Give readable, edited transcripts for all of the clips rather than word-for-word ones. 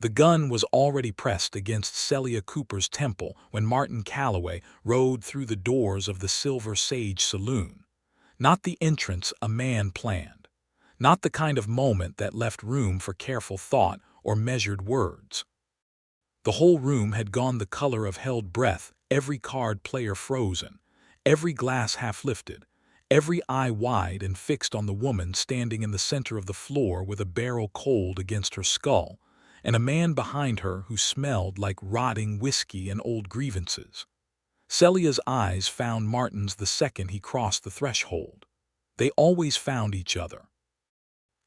The gun was already pressed against Celia Cooper's temple when Martin Calloway rode through the doors of the Silver Sage Saloon. Not the entrance a man planned. Not the kind of moment that left room for careful thought or measured words. The whole room had gone the color of held breath, every card player frozen, every glass half lifted, every eye wide and fixed on the woman standing in the center of the floor with a barrel cold against her skull, and a man behind her who smelled like rotting whiskey and old grievances. Celia's eyes found Martin's the second he crossed the threshold. They always found each other.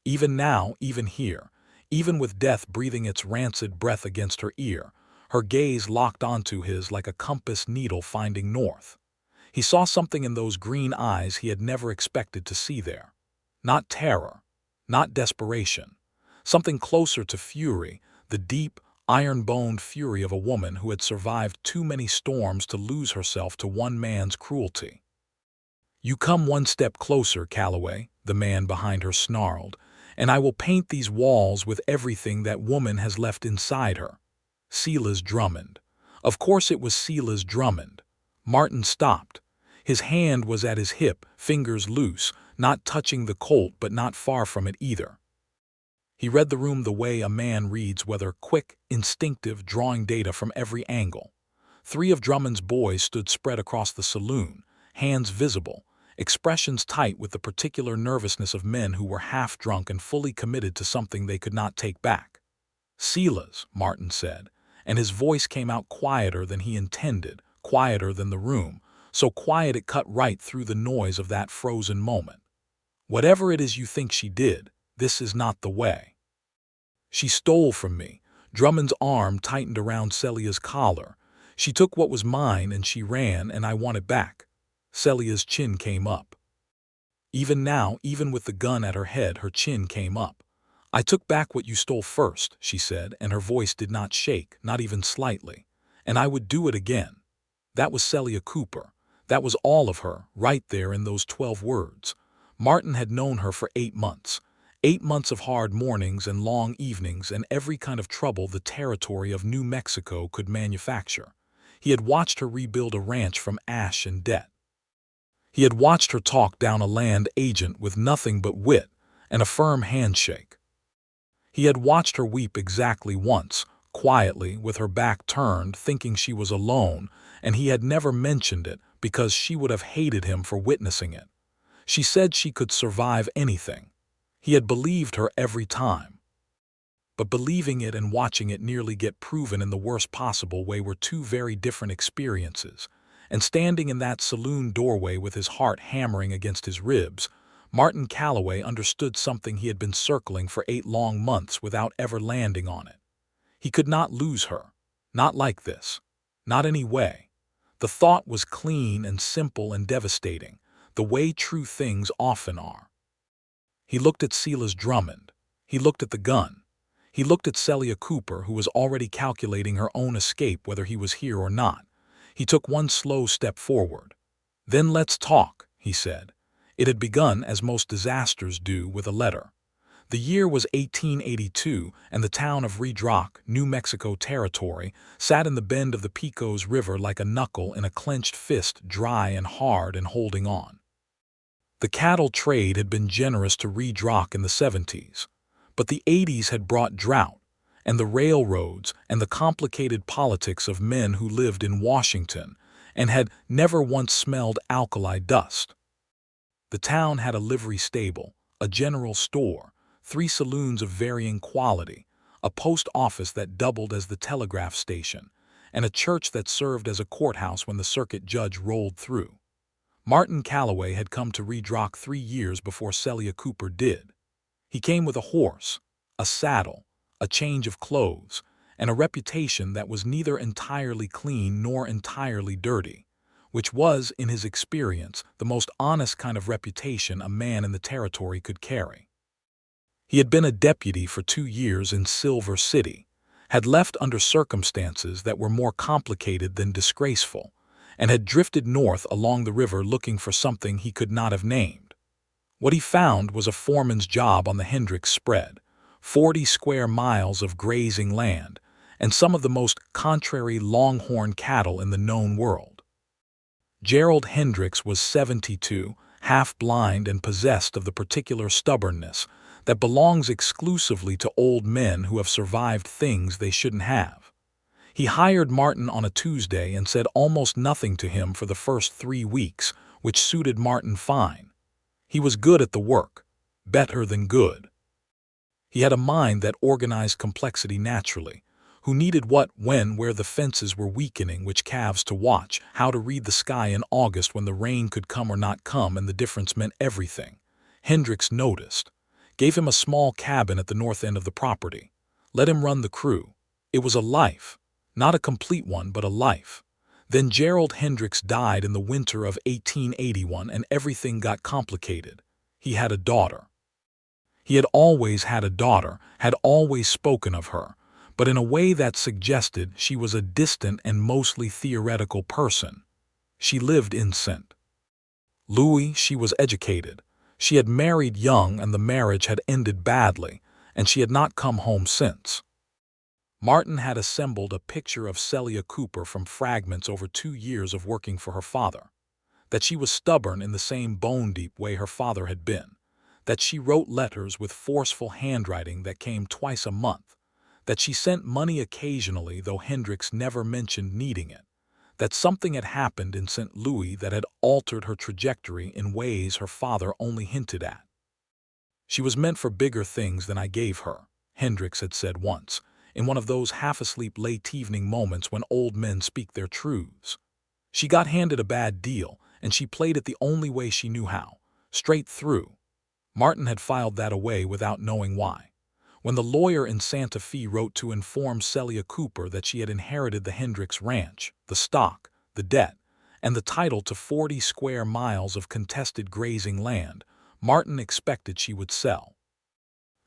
Even now, even here, even with death breathing its rancid breath against her ear, her gaze locked onto his like a compass needle finding north. He saw something in those green eyes he had never expected to see there. Not terror, not desperation. Something closer to fury, the deep, iron-boned fury of a woman who had survived too many storms to lose herself to one man's cruelty. "You come one step closer, Calloway," the man behind her snarled, "and I will paint these walls with everything that woman has left inside her." Celia's Drummond. Of course it was Celia's Drummond. Martin stopped. His hand was at his hip, fingers loose, not touching the Colt but not far from it either. He read the room the way a man reads weather, quick, instinctive, drawing data from every angle. 3 of Drummond's boys stood spread across the saloon, hands visible, expressions tight with the particular nervousness of men who were half drunk and fully committed to something they could not take back. "Celia's," Martin said, and his voice came out quieter than he intended, quieter than the room, so quiet it cut right through the noise of that frozen moment. "Whatever it is you think she did, this is not the way. She stole from me." Drummond's arm tightened around Celia's collar. "She took what was mine and she ran, and I want it back." Celia's chin came up. Even now, even with the gun at her head, her chin came up. "I took back what you stole first," she said, and her voice did not shake, not even slightly. "And I would do it again." That was Celia Cooper. That was all of her, right there in those 12 words. Martin had known her for 8 months. 8 months of hard mornings and long evenings and every kind of trouble the territory of New Mexico could manufacture. He had watched her rebuild a ranch from ash and debt. He had watched her talk down a land agent with nothing but wit and a firm handshake. He had watched her weep exactly once, quietly, with her back turned, thinking she was alone, and he had never mentioned it because she would have hated him for witnessing it. She said she could survive anything. He had believed her every time. But believing it and watching it nearly get proven in the worst possible way were two very different experiences. And standing in that saloon doorway with his heart hammering against his ribs, Martin Calloway understood something he had been circling for 8 long months without ever landing on it. He could not lose her. Not like this. Not any way. The thought was clean and simple and devastating, the way true things often are. He looked at Celia's Drummond. He looked at the gun. He looked at Celia Cooper, who was already calculating her own escape whether he was here or not. He took one slow step forward. "Then let's talk," he said. It had begun, as most disasters do, with a letter. The year was 1882, and the town of Red Rock, New Mexico Territory, sat in the bend of the Pecos River like a knuckle in a clenched fist, dry and hard and holding on. The cattle trade had been generous to Red Rock in the 70s, but the 80s had brought drought, and the railroads and the complicated politics of men who lived in Washington and had never once smelled alkali dust. The town had a livery stable, a general store, 3 saloons of varying quality, a post office that doubled as the telegraph station, and a church that served as a courthouse when the circuit judge rolled through. Martin Calloway had come to Red Rock 3 years before Celia Cooper did. He came with a horse, a saddle, a change of clothes, and a reputation that was neither entirely clean nor entirely dirty, which was, in his experience, the most honest kind of reputation a man in the territory could carry. He had been a deputy for 2 years in Silver City, had left under circumstances that were more complicated than disgraceful, and had drifted north along the river looking for something he could not have named. What he found was a foreman's job on the Hendricks spread, 40 square miles of grazing land, and some of the most contrary longhorn cattle in the known world. Gerald Hendricks was 72, half-blind and possessed of the particular stubbornness that belongs exclusively to old men who have survived things they shouldn't have. He hired Martin on a Tuesday and said almost nothing to him for the first 3 weeks, which suited Martin fine. He was good at the work, better than good. He had a mind that organized complexity naturally, who needed what, when, where the fences were weakening, which calves to watch, how to read the sky in August when the rain could come or not come and the difference meant everything. Hendricks noticed, gave him a small cabin at the north end of the property, let him run the crew. It was a life, not a complete one, but a life. Then Gerald Hendricks died in the winter of 1881 and everything got complicated. He had a daughter. He had always had a daughter, had always spoken of her, but in a way that suggested she was a distant and mostly theoretical person. She lived in St. Louis. She was educated. She had married young and the marriage had ended badly, and she had not come home since. Martin had assembled a picture of Celia Cooper from fragments over 2 years of working for her father. That she was stubborn in the same bone-deep way her father had been. That she wrote letters with forceful handwriting that came twice a month. That she sent money occasionally, though Hendricks never mentioned needing it. That something had happened in St. Louis that had altered her trajectory in ways her father only hinted at. She was meant for bigger things than I gave her, Hendricks had said once, in one of those half-asleep late-evening moments when old men speak their truths. She got handed a bad deal, and she played it the only way she knew how, straight through. Martin had filed that away without knowing why. When the lawyer in Santa Fe wrote to inform Celia Cooper that she had inherited the Hendricks ranch, the stock, the debt, and the title to 40 square miles of contested grazing land, Martin expected she would sell.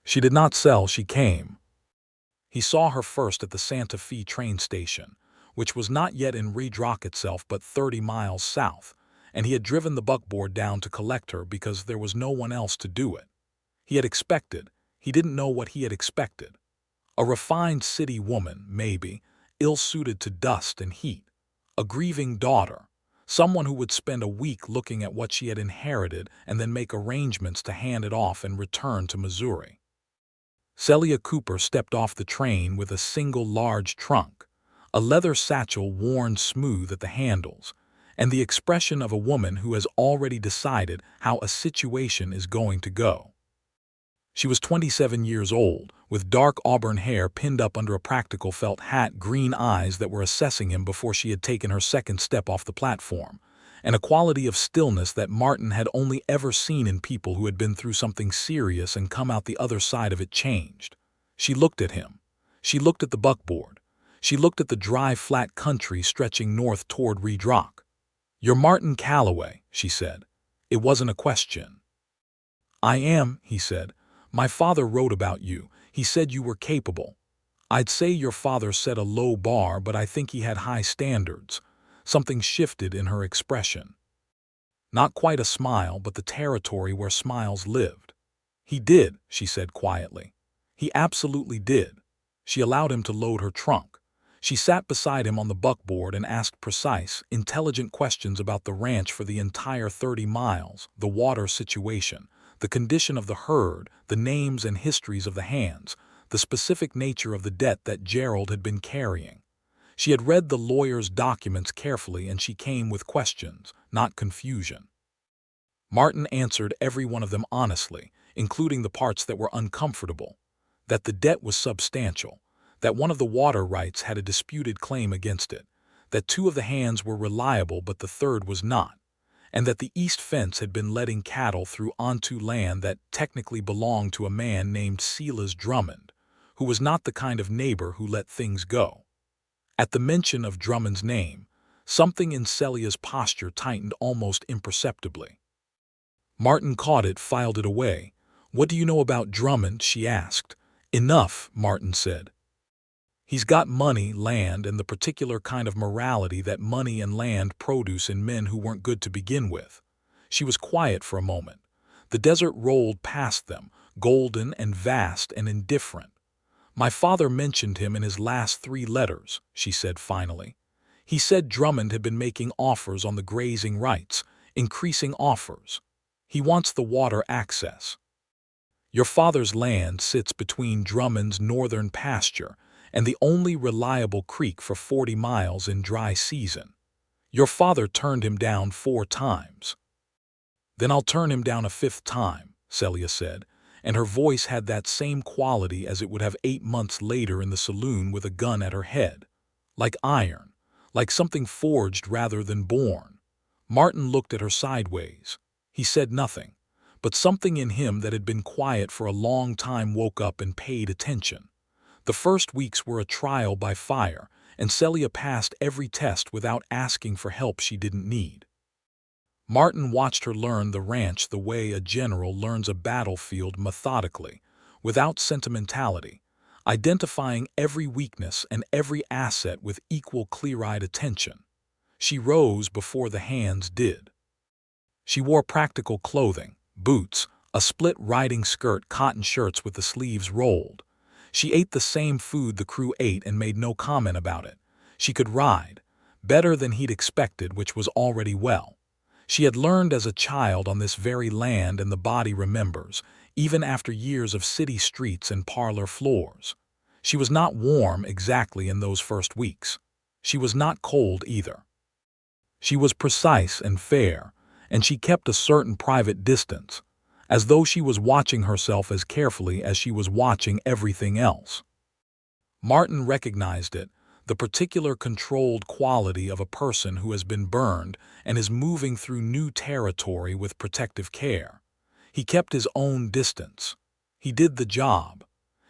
She did not sell, she came. He saw her first at the Santa Fe train station, which was not yet in Red Rock itself but 30 miles south, and he had driven the buckboard down to collect her because there was no one else to do it. He had expected, he didn't know what he had expected. A refined city woman, maybe, ill-suited to dust and heat. A grieving daughter. Someone who would spend a week looking at what she had inherited and then make arrangements to hand it off and return to Missouri. Celia Cooper stepped off the train with a single large trunk, a leather satchel worn smooth at the handles, and the expression of a woman who has already decided how a situation is going to go. She was 27 years old, with dark auburn hair pinned up under a practical felt hat, green eyes that were assessing him before she had taken her second step off the platform, and a quality of stillness that Martin had only ever seen in people who had been through something serious and come out the other side of it changed. She looked at him. She looked at the buckboard. She looked at the dry, flat country stretching north toward Red Rock. "You're Martin Calloway," she said. It wasn't a question. "I am," he said. "My father wrote about you. He said you were capable. I'd say your father set a low bar, but I think he had high standards." Something shifted in her expression. Not quite a smile, but the territory where smiles lived. "He did," she said quietly. "He absolutely did." She allowed him to load her trunk. She sat beside him on the buckboard and asked precise, intelligent questions about the ranch for the entire 30 miles, the water situation, the condition of the herd, the names and histories of the hands, the specific nature of the debt that Gerald had been carrying. She had read the lawyer's documents carefully, and she came with questions, not confusion. Martin answered every one of them honestly, including the parts that were uncomfortable. That the debt was substantial, that one of the water rights had a disputed claim against it, that 2 of the hands were reliable but the third was not, and that the east fence had been letting cattle through onto land that technically belonged to a man named Silas Drummond, who was not the kind of neighbor who let things go. At the mention of Drummond's name, something in Celia's posture tightened almost imperceptibly. Martin caught it, filed it away. "What do you know about Drummond?" she asked. "Enough," Martin said. "He's got money, land, and the particular kind of morality that money and land produce in men who weren't good to begin with." She was quiet for a moment. The desert rolled past them, golden and vast and indifferent. "My father mentioned him in his last 3 letters," she said finally. "He said Drummond had been making offers on the grazing rights, increasing offers. He wants the water access. Your father's land sits between Drummond's northern pasture and the only reliable creek for 40 miles in dry season. Your father turned him down 4 times. "Then I'll turn him down a 5th time," Celia said, and her voice had that same quality as it would have 8 months later in the saloon with a gun at her head. Like iron, like something forged rather than born. Martin looked at her sideways. He said nothing, but something in him that had been quiet for a long time woke up and paid attention. The first weeks were a trial by fire, and Celia passed every test without asking for help she didn't need. Martin watched her learn the ranch the way a general learns a battlefield methodically, without sentimentality, identifying every weakness and every asset with equal clear-eyed attention. She rose before the hands did. She wore practical clothing, boots, a split riding skirt, cotton shirts with the sleeves rolled. She ate the same food the crew ate and made no comment about it. She could ride, better than he'd expected, which was already well. She had learned as a child on this very land, and the body remembers, even after years of city streets and parlor floors. She was not warm exactly in those first weeks. She was not cold either. She was precise and fair, and she kept a certain private distance, as though she was watching herself as carefully as she was watching everything else. Martin recognized it, the particular controlled quality of a person who has been burned and is moving through new territory with protective care. He kept his own distance. He did the job.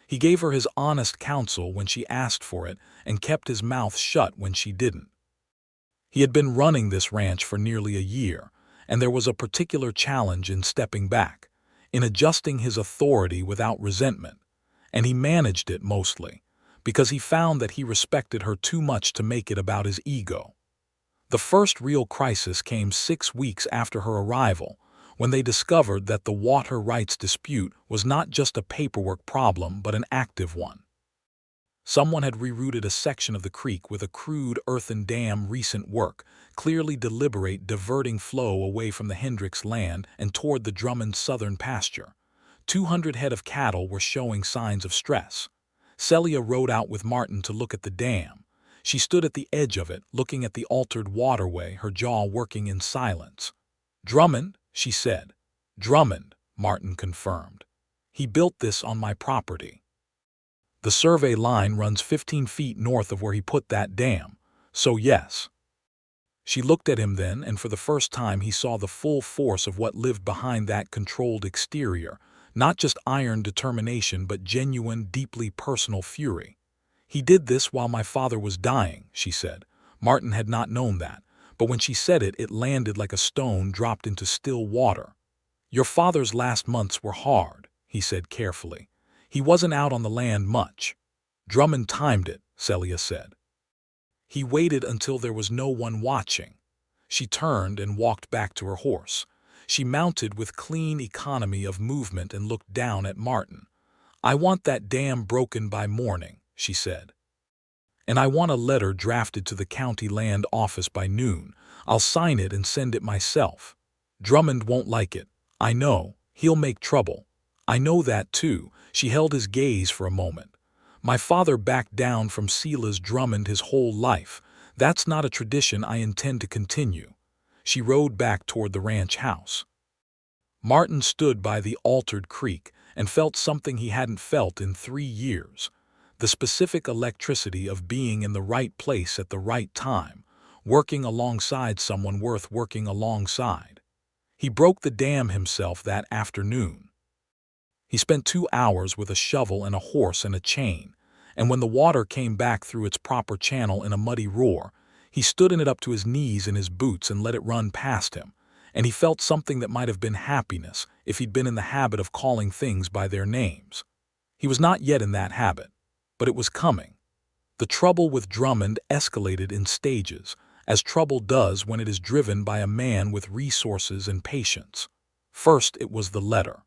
He gave her his honest counsel when she asked for it and kept his mouth shut when she didn't. He had been running this ranch for nearly a year, and there was a particular challenge in stepping back, in adjusting his authority without resentment, and he managed it mostly, because he found that he respected her too much to make it about his ego. The first real crisis came 6 weeks after her arrival, when they discovered that the water rights dispute was not just a paperwork problem but an active one. Someone had rerouted a section of the creek with a crude earthen dam, recent work, clearly deliberate, diverting flow away from the Hendricks land and toward the Drummond southern pasture. 200 head of cattle were showing signs of stress. Celia rode out with Martin to look at the dam. She stood at the edge of it, looking at the altered waterway, her jaw working in silence. "Drummond," she said. "Drummond," Martin confirmed. "He built this on my property. The survey line runs 15 feet north of where he put that dam, so yes." She looked at him then, and for the first time he saw the full force of what lived behind that controlled exterior, not just iron determination but genuine, deeply personal fury. "He did this while my father was dying," she said. Martin had not known that, but when she said it, it landed like a stone dropped into still water. "Your father's last months were hard," he said carefully. "He wasn't out on the land much." "Drummond timed it," Celia said. "He waited until there was no one watching." She turned and walked back to her horse. She mounted with clean economy of movement and looked down at Martin. "I want that dam broken by morning," she said. "And I want a letter drafted to the county land office by noon. I'll sign it and send it myself. Drummond won't like it. I know. He'll make trouble. I know that too." She held his gaze for a moment. "My father backed down from Celia's Drummond his whole life. That's not a tradition I intend to continue." She rode back toward the ranch house. Martin stood by the altered creek and felt something he hadn't felt in 3 years. The specific electricity of being in the right place at the right time, working alongside someone worth working alongside. He broke the dam himself that afternoon. He spent 2 hours with a shovel and a horse and a chain, and when the water came back through its proper channel in a muddy roar, he stood in it up to his knees in his boots and let it run past him, and he felt something that might have been happiness if he'd been in the habit of calling things by their names. He was not yet in that habit, but it was coming. The trouble with Drummond escalated in stages, as trouble does when it is driven by a man with resources and patience. First, it was the letter.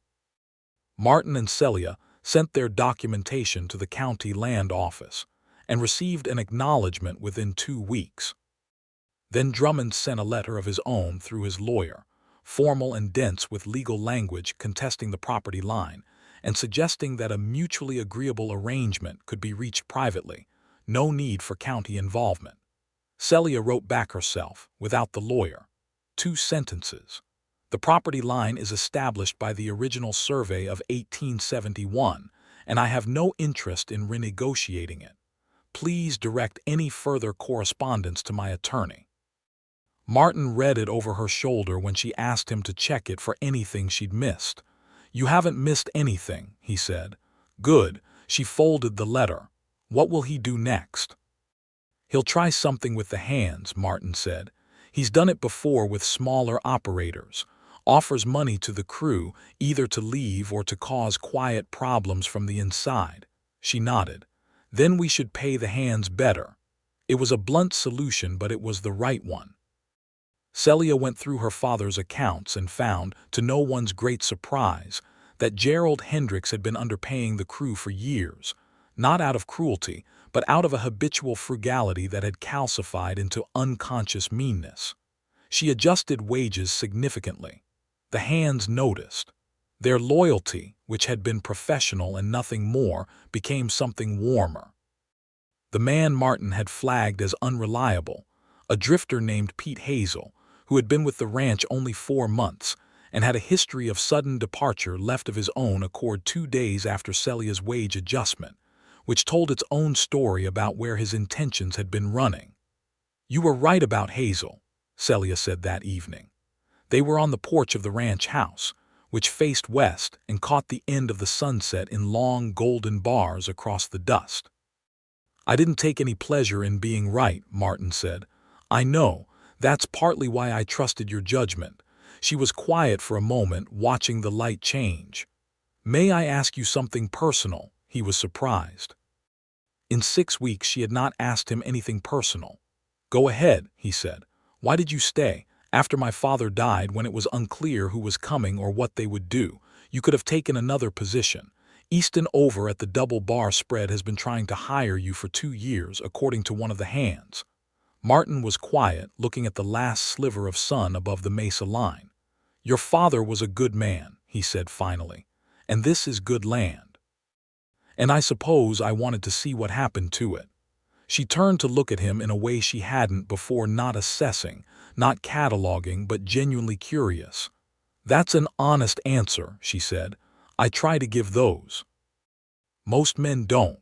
Martin and Celia sent their documentation to the county land office and received an acknowledgement within 2 weeks. Then Drummond sent a letter of his own through his lawyer, formal and dense with legal language contesting the property line and suggesting that a mutually agreeable arrangement could be reached privately, no need for county involvement. Celia wrote back herself, without the lawyer. 2 sentences. The property line is established by the original survey of 1871, and I have no interest in renegotiating it. Please direct any further correspondence to my attorney. Martin read it over her shoulder when she asked him to check it for anything she'd missed. You haven't missed anything, he said. Good. She folded the letter. What will he do next? He'll try something with the hands, Martin said. He's done it before with smaller operators. Offers money to the crew, either to leave or to cause quiet problems from the inside. She nodded. Then we should pay the hands better. It was a blunt solution, but it was the right one. Celia went through her father's accounts and found, to no one's great surprise, that Gerald Hendricks had been underpaying the crew for years, not out of cruelty, but out of a habitual frugality that had calcified into unconscious meanness. She adjusted wages significantly. The hands noticed. Their loyalty, which had been professional and nothing more, became something warmer. The man Martin had flagged as unreliable, a drifter named Pete Hazel, who had been with the ranch only 4 months and had a history of sudden departure left of his own accord 2 days after Celia's wage adjustment, which told its own story about where his intentions had been running. You were right about Hazel, Celia said that evening. They were on the porch of the ranch house, which faced west and caught the end of the sunset in long golden bars across the dust. I didn't take any pleasure in being right, Martin said. I know. That's partly why I trusted your judgment. She was quiet for a moment, watching the light change. May I ask you something personal? He was surprised. In 6 weeks she had not asked him anything personal. Go ahead, he said. Why did you stay? After my father died, when it was unclear who was coming or what they would do, you could have taken another position. Easton over at the double bar spread has been trying to hire you for 2 years, according to one of the hands. Martin was quiet, looking at the last sliver of sun above the mesa line. Your father was a good man, he said finally, and this is good land. And I suppose I wanted to see what happened to it. She turned to look at him in a way she hadn't before, not assessing, not cataloging, but genuinely curious. That's an honest answer, she said. I try to give those. Most men don't.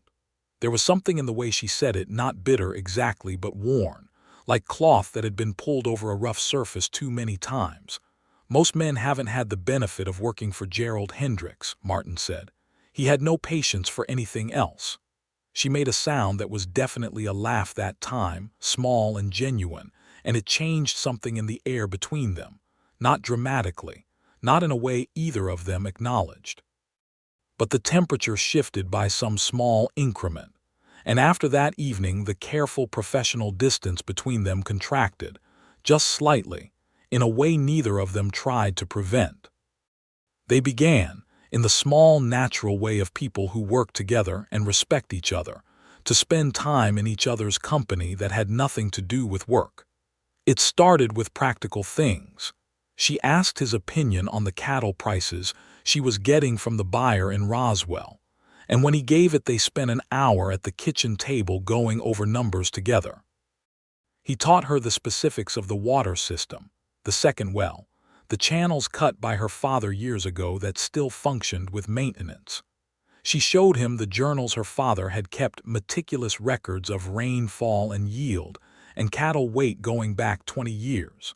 There was something in the way she said it, not bitter exactly, but worn, like cloth that had been pulled over a rough surface too many times. Most men haven't had the benefit of working for Gerald Hendricks, Martin said. He had no patience for anything else. She made a sound that was definitely a laugh that time, small and genuine, and it changed something in the air between them, not dramatically, not in a way either of them acknowledged. But the temperature shifted by some small increment, and after that evening the careful professional distance between them contracted, just slightly, in a way neither of them tried to prevent. They began, in the small natural way of people who work together and respect each other, to spend time in each other's company that had nothing to do with work. It started with practical things. She asked his opinion on the cattle prices she was getting from the buyer in Roswell, and when he gave it they spent an hour at the kitchen table going over numbers together. He taught her the specifics of the water system, the second well, the channels cut by her father years ago that still functioned with maintenance. She showed him the journals her father had kept, meticulous records of rainfall and yield, and cattle weight going back 20 years.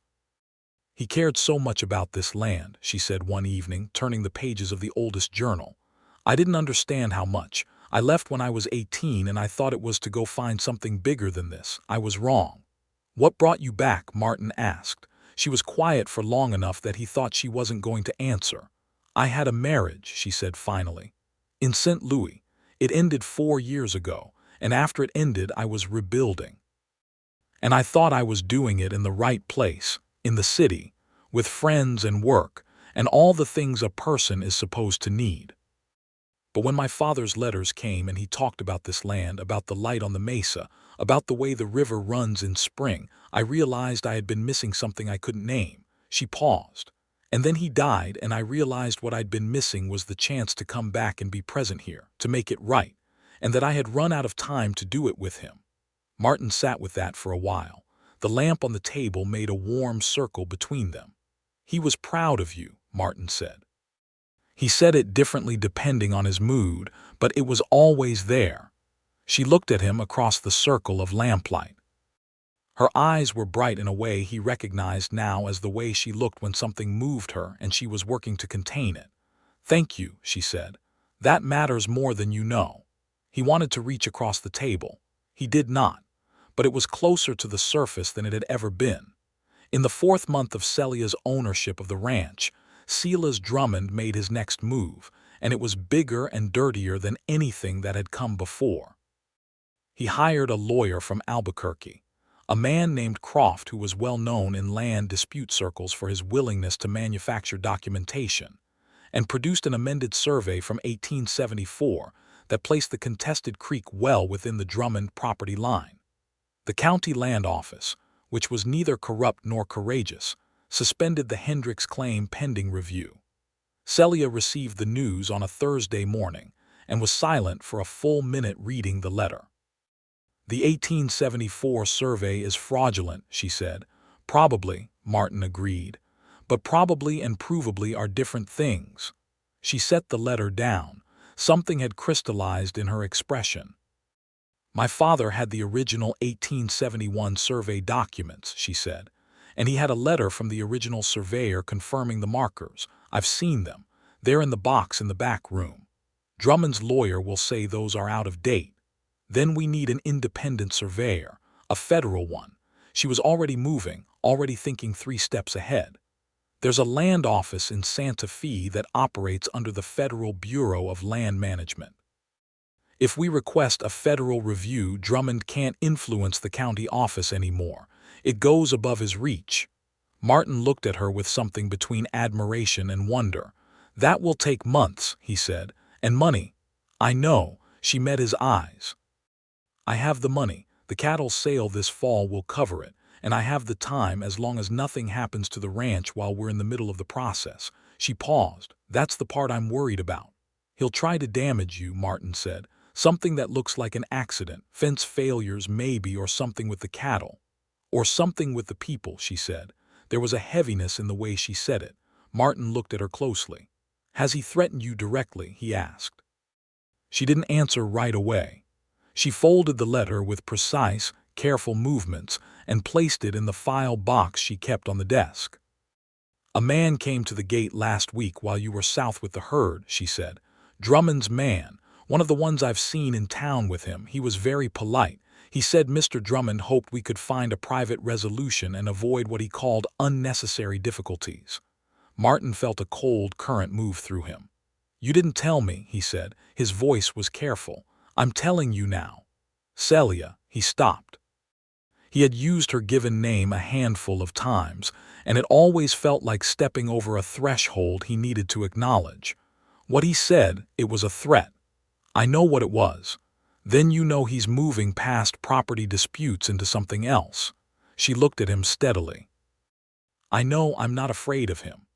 He cared so much about this land, she said one evening, turning the pages of the oldest journal. I didn't understand how much. I left when I was 18 and I thought it was to go find something bigger than this. I was wrong. What brought you back? Martin asked. She was quiet for long enough that he thought she wasn't going to answer. I had a marriage, she said finally. In St. Louis. It ended 4 years ago, and after it ended I was rebuilding. And I thought I was doing it in the right place, in the city, with friends and work, and all the things a person is supposed to need. But when my father's letters came and he talked about this land, about the light on the mesa, about the way the river runs in spring, I realized I had been missing something I couldn't name." She paused. "And then he died, and I realized what I'd been missing was the chance to come back and be present here, to make it right, and that I had run out of time to do it with him." Martin sat with that for a while. The lamp on the table made a warm circle between them. "He was proud of you," Martin said. He said it differently depending on his mood, but it was always there. She looked at him across the circle of lamplight. Her eyes were bright in a way he recognized now as the way she looked when something moved her and she was working to contain it. "Thank you," she said. "That matters more than you know." He wanted to reach across the table. He did not, but it was closer to the surface than it had ever been. In the 4th month of Celia's ownership of the ranch, Silas Drummond made his next move, and it was bigger and dirtier than anything that had come before. He hired a lawyer from Albuquerque, a man named Croft who was well known in land dispute circles for his willingness to manufacture documentation, and produced an amended survey from 1874 that placed the contested creek well within the Drummond property line. The county land office, which was neither corrupt nor courageous, suspended the Hendricks claim pending review. Celia received the news on a Thursday morning and was silent for a full minute reading the letter. "The 1874 survey is fraudulent," she said. "Probably," Martin agreed. "But probably and provably are different things." She set the letter down. Something had crystallized in her expression. "My father had the original 1871 survey documents," she said, "and he had a letter from the original surveyor confirming the markers. I've seen them. They're in the box in the back room. Drummond's lawyer will say those are out of date. Then we need an independent surveyor, a federal one." She was already moving, already thinking 3 steps ahead. "There's a land office in Santa Fe that operates under the Federal Bureau of Land Management. If we request a federal review, Drummond can't influence the county office anymore. It goes above his reach." Martin looked at her with something between admiration and wonder. "That will take months," he said, "and money." "I know." She met his eyes. "I have the money. The cattle sale this fall will cover it, and I have the time as long as nothing happens to the ranch while we're in the middle of the process." She paused. "That's the part I'm worried about." "He'll try to damage you," Martin said. "Something that looks like an accident, fence failures maybe, or something with the cattle." "Or something with the people," she said. There was a heaviness in the way she said it. Martin looked at her closely. "Has he threatened you directly?" he asked. She didn't answer right away. She folded the letter with precise, careful movements and placed it in the file box she kept on the desk. "A man came to the gate last week while you were south with the herd," she said. "Drummond's man. One of the ones I've seen in town with him. He was very polite. He said Mr. Drummond hoped we could find a private resolution and avoid what he called unnecessary difficulties." Martin felt a cold current move through him. "You didn't tell me," he said. His voice was careful. "I'm telling you now." "Celia," he stopped. He had used her given name a handful of times, and it always felt like stepping over a threshold he needed to acknowledge. What he said, it was a threat. "I know what it was." "Then you know he's moving past property disputes into something else." She looked at him steadily. "I know I'm not afraid of him."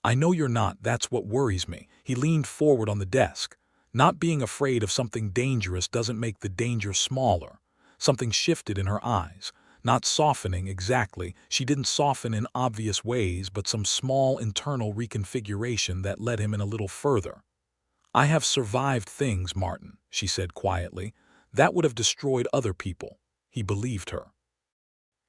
"I know you're not. That's what worries me." He leaned forward on the desk. "Not being afraid of something dangerous doesn't make the danger smaller." Something shifted in her eyes. Not softening exactly. She didn't soften in obvious ways, but some small internal reconfiguration that led him in a little further. "I have survived things, Martin," she said quietly. "That would have destroyed other people." He believed her.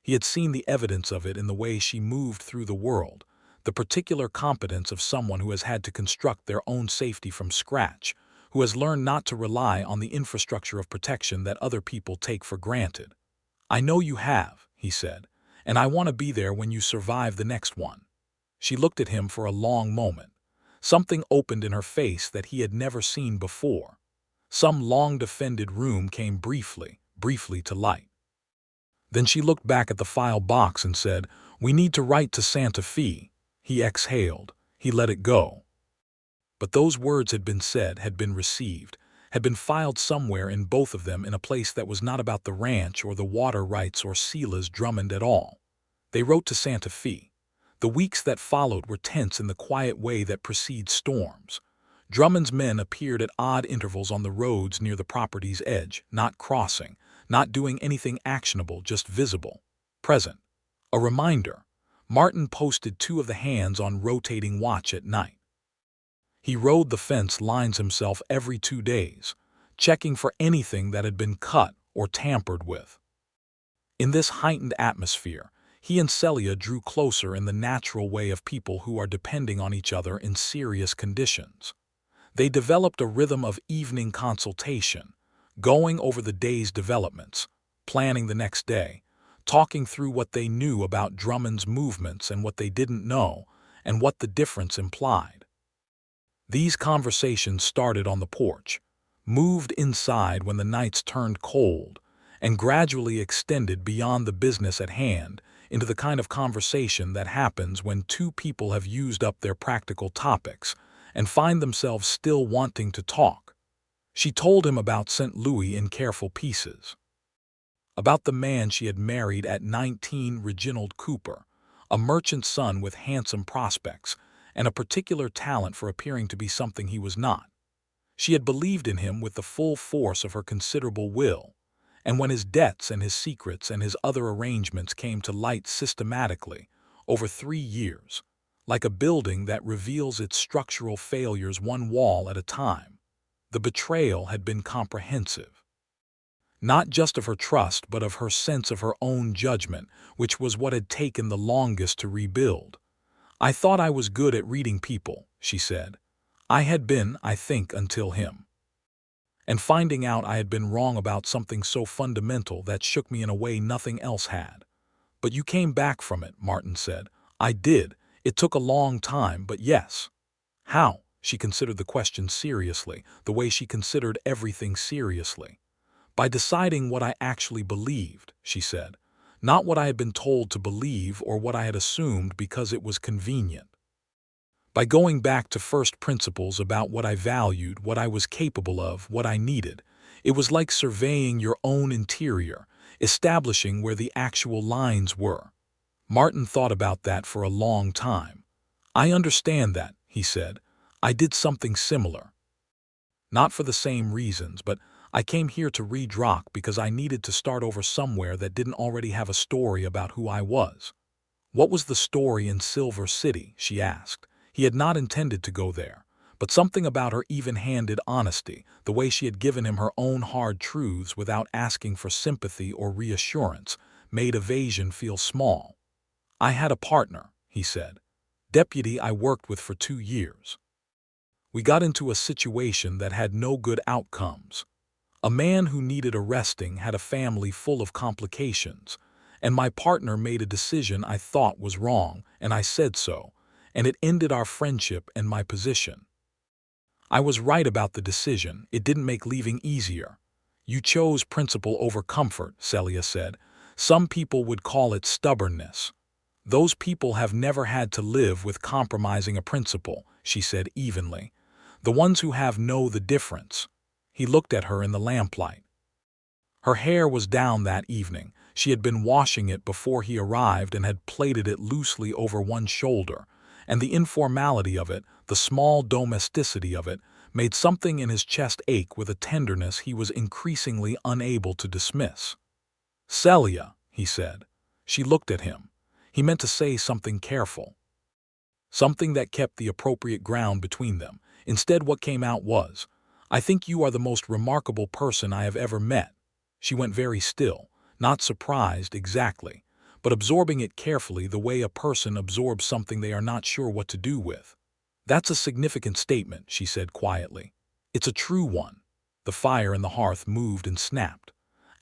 He had seen the evidence of it in the way she moved through the world, the particular competence of someone who has had to construct their own safety from scratch, who has learned not to rely on the infrastructure of protection that other people take for granted. "I know you have," he said, "and I want to be there when you survive the next one." She looked at him for a long moment. Something opened in her face that he had never seen before. Some long-defended room came briefly to light. Then she looked back at the file box and said, "We need to write to Santa Fe." He exhaled. He let it go. But those words had been said, had been received, had been filed somewhere in both of them in a place that was not about the ranch or the water rights or Celia's Drummond at all. They wrote to Santa Fe. The weeks that followed were tense in the quiet way that precedes storms. Drummond's men appeared at odd intervals on the roads near the property's edge, not crossing, not doing anything actionable, just visible, present. A reminder. Martin posted 2 of the hands on rotating watch at night. He rode the fence lines himself every 2 days, checking for anything that had been cut or tampered with. In this heightened atmosphere, he and Celia drew closer in the natural way of people who are depending on each other in serious conditions. They developed a rhythm of evening consultation, going over the day's developments, planning the next day, talking through what they knew about Drummond's movements and what they didn't know, and what the difference implied. These conversations started on the porch, moved inside when the nights turned cold, and gradually extended beyond the business at hand into the kind of conversation that happens when 2 people have used up their practical topics and find themselves still wanting to talk. She told him about St. Louis in careful pieces. About the man she had married at 19, Reginald Cooper, a merchant's son with handsome prospects and a particular talent for appearing to be something he was not. She had believed in him with the full force of her considerable will, and when his debts and his secrets and his other arrangements came to light systematically, over 3 years, like a building that reveals its structural failures one wall at a time, the betrayal had been comprehensive. Not just of her trust, but of her sense of her own judgment, which was what had taken the longest to rebuild. "I thought I was good at reading people," she said. "I had been, I think, until him. And finding out I had been wrong about something so fundamental that shook me in a way nothing else had." "But you came back from it," Martin said. "I did. It took a long time, but yes." "How?" She considered the question seriously, the way she considered everything seriously. "By deciding what I actually believed," she said. "Not what I had been told to believe or what I had assumed because it was convenient. By going back to first principles about what I valued, what I was capable of, what I needed. It was like surveying your own interior, establishing where the actual lines were." Martin thought about that for a long time. "I understand that," he said. "I did something similar. Not for the same reasons, but I came here to read rock because I needed to start over somewhere that didn't already have a story about who I was." "What was the story in Silver City?" she asked. He had not intended to go there, but something about her even-handed honesty, the way she had given him her own hard truths without asking for sympathy or reassurance, made evasion feel small. "I had a partner," he said. "Deputy I worked with for 2 years. We got into a situation that had no good outcomes. A man who needed arresting had a family full of complications, and my partner made a decision I thought was wrong, and I said so, and it ended our friendship and my position. I was right about the decision. It didn't make leaving easier. You chose principle over comfort," Celia said. "Some people would call it stubbornness. Those people have never had to live with compromising a principle," she said evenly. "The ones who have know the difference." He looked at her in the lamplight. Her hair was down that evening. She had been washing it before he arrived and had plaited it loosely over one shoulder, and the informality of it, the small domesticity of it, made something in his chest ache with a tenderness he was increasingly unable to dismiss. "Celia," he said. She looked at him. He meant to say something careful, something that kept the appropriate ground between them. Instead, what came out was, "I think you are the most remarkable person I have ever met." She went very still, not surprised exactly, but absorbing it carefully the way a person absorbs something they are not sure what to do with. "That's a significant statement," she said quietly. "It's a true one." The fire in the hearth moved and snapped.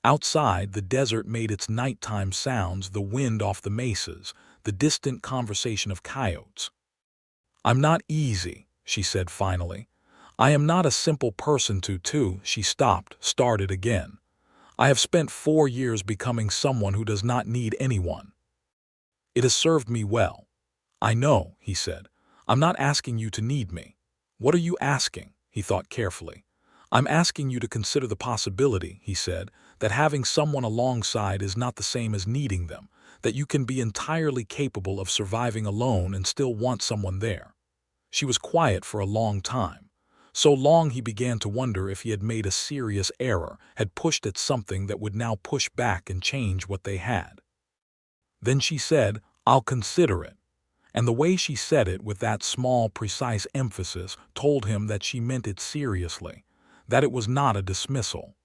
Outside, the desert made its nighttime sounds, the wind off the mesas, the distant conversation of coyotes. "I'm not easy," she said finally. "I am not a simple person to." She stopped, started again. "I have spent 4 years becoming someone who does not need anyone. It has served me well." "I know," he said. "I'm not asking you to need me." What are you asking? He thought carefully. I'm asking you to consider the possibility, he said, that having someone alongside is not the same as needing them, that you can be entirely capable of surviving alone and still want someone there. She was quiet for a long time. So long he began to wonder if he had made a serious error, had pushed at something that would now push back and change what they had. Then she said, "I'll consider it." And the way she said it with that small, precise emphasis told him that she meant it seriously, that it was not a dismissal,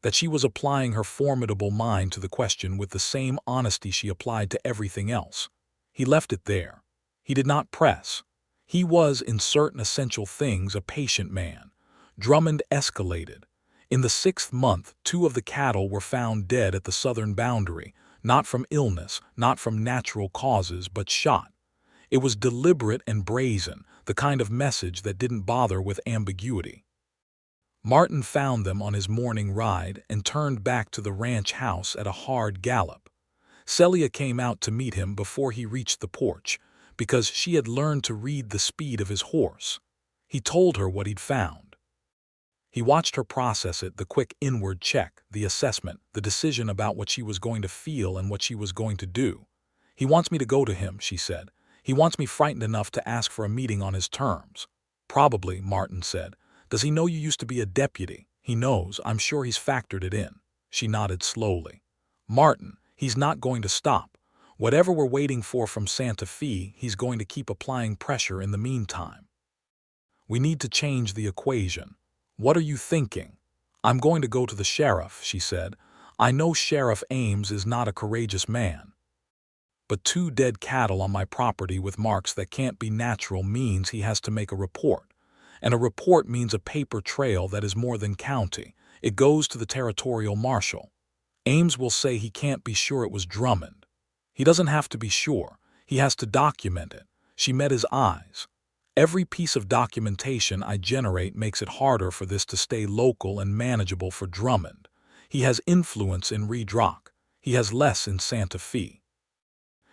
that she was applying her formidable mind to the question with the same honesty she applied to everything else. He left it there. He did not press. He was, in certain essential things, a patient man. Drummond escalated. In the 6th month, 2 of the cattle were found dead at the southern boundary, not from illness, not from natural causes, but shot. It was deliberate and brazen, the kind of message that didn't bother with ambiguity. Martin found them on his morning ride and turned back to the ranch house at a hard gallop. Celia came out to meet him before he reached the porch, because she had learned to read the speed of his horse. He told her what he'd found. He watched her process it, the quick inward check, the assessment, the decision about what she was going to feel and what she was going to do. "He wants me to go to him," she said. "He wants me frightened enough to ask for a meeting on his terms." "Probably," Martin said. "Does he know you used to be a deputy?" "He knows. I'm sure he's factored it in." She nodded slowly. "Martin, he's not going to stop. Whatever we're waiting for from Santa Fe, he's going to keep applying pressure in the meantime. We need to change the equation." "What are you thinking?" "I'm going to go to the sheriff," she said. "I know Sheriff Ames is not a courageous man. But 2 dead cattle on my property with marks that can't be natural means he has to make a report. And a report means a paper trail that is more than county. It goes to the territorial marshal. Ames will say he can't be sure it was Drummond. He doesn't have to be sure. He has to document it." She met his eyes. "Every piece of documentation I generate makes it harder for this to stay local and manageable for Drummond. He has influence in Red Rock. He has less in Santa Fe.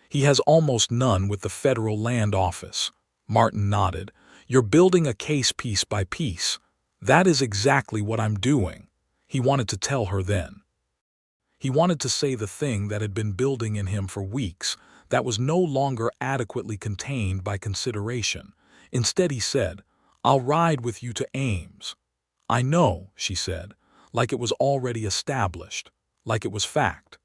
He has almost none with the Federal Land Office." Martin nodded. "You're building a case piece by piece." "That is exactly what I'm doing." He wanted to tell her then. He wanted to say the thing that had been building in him for weeks, that was no longer adequately contained by consideration. Instead he said, "I'll ride with you to Ames." "I know," she said, like it was already established, like it was fact.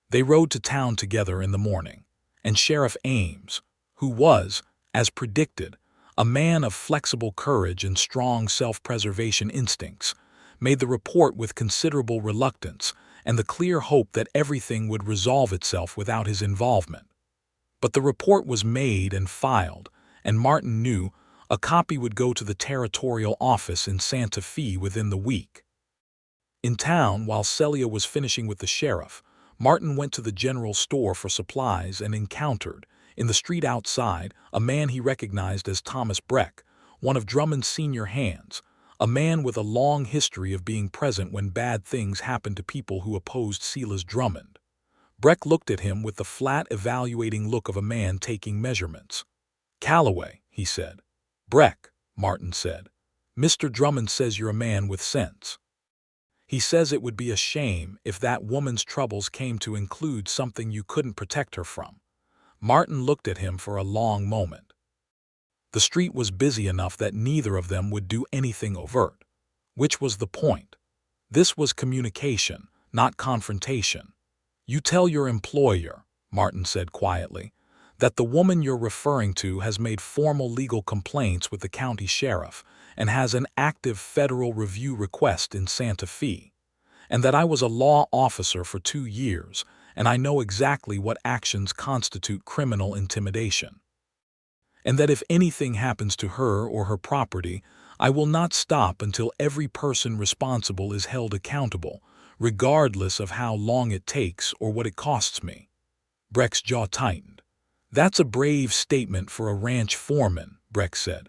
They rode to town together in the morning, and Sheriff Ames, who was, as predicted, a man of flexible courage and strong self-preservation instincts, made the report with considerable reluctance and the clear hope that everything would resolve itself without his involvement. But the report was made and filed, and Martin knew a copy would go to the territorial office in Santa Fe within the week. In town, while Celia was finishing with the sheriff, Martin went to the general store for supplies and encountered, in the street outside, a man he recognized as Thomas Breck, one of Drummond's senior hands, a man with a long history of being present when bad things happened to people who opposed Silas Drummond. Breck looked at him with the flat, evaluating look of a man taking measurements. "Calloway," he said. "Breck," Martin said. "Mr. Drummond says you're a man with sense. He says it would be a shame if that woman's troubles came to include something you couldn't protect her from." Martin looked at him for a long moment. The street was busy enough that neither of them would do anything overt. Which was the point? This was communication, not confrontation. "You tell your employer," Martin said quietly, "that the woman you're referring to has made formal legal complaints with the county sheriff and has an active federal review request in Santa Fe, and that I was a law officer for 2 years, and I know exactly what actions constitute criminal intimidation. And that if anything happens to her or her property, I will not stop until every person responsible is held accountable, regardless of how long it takes or what it costs me." Breck's jaw tightened. "That's a brave statement for a ranch foreman," Breck said.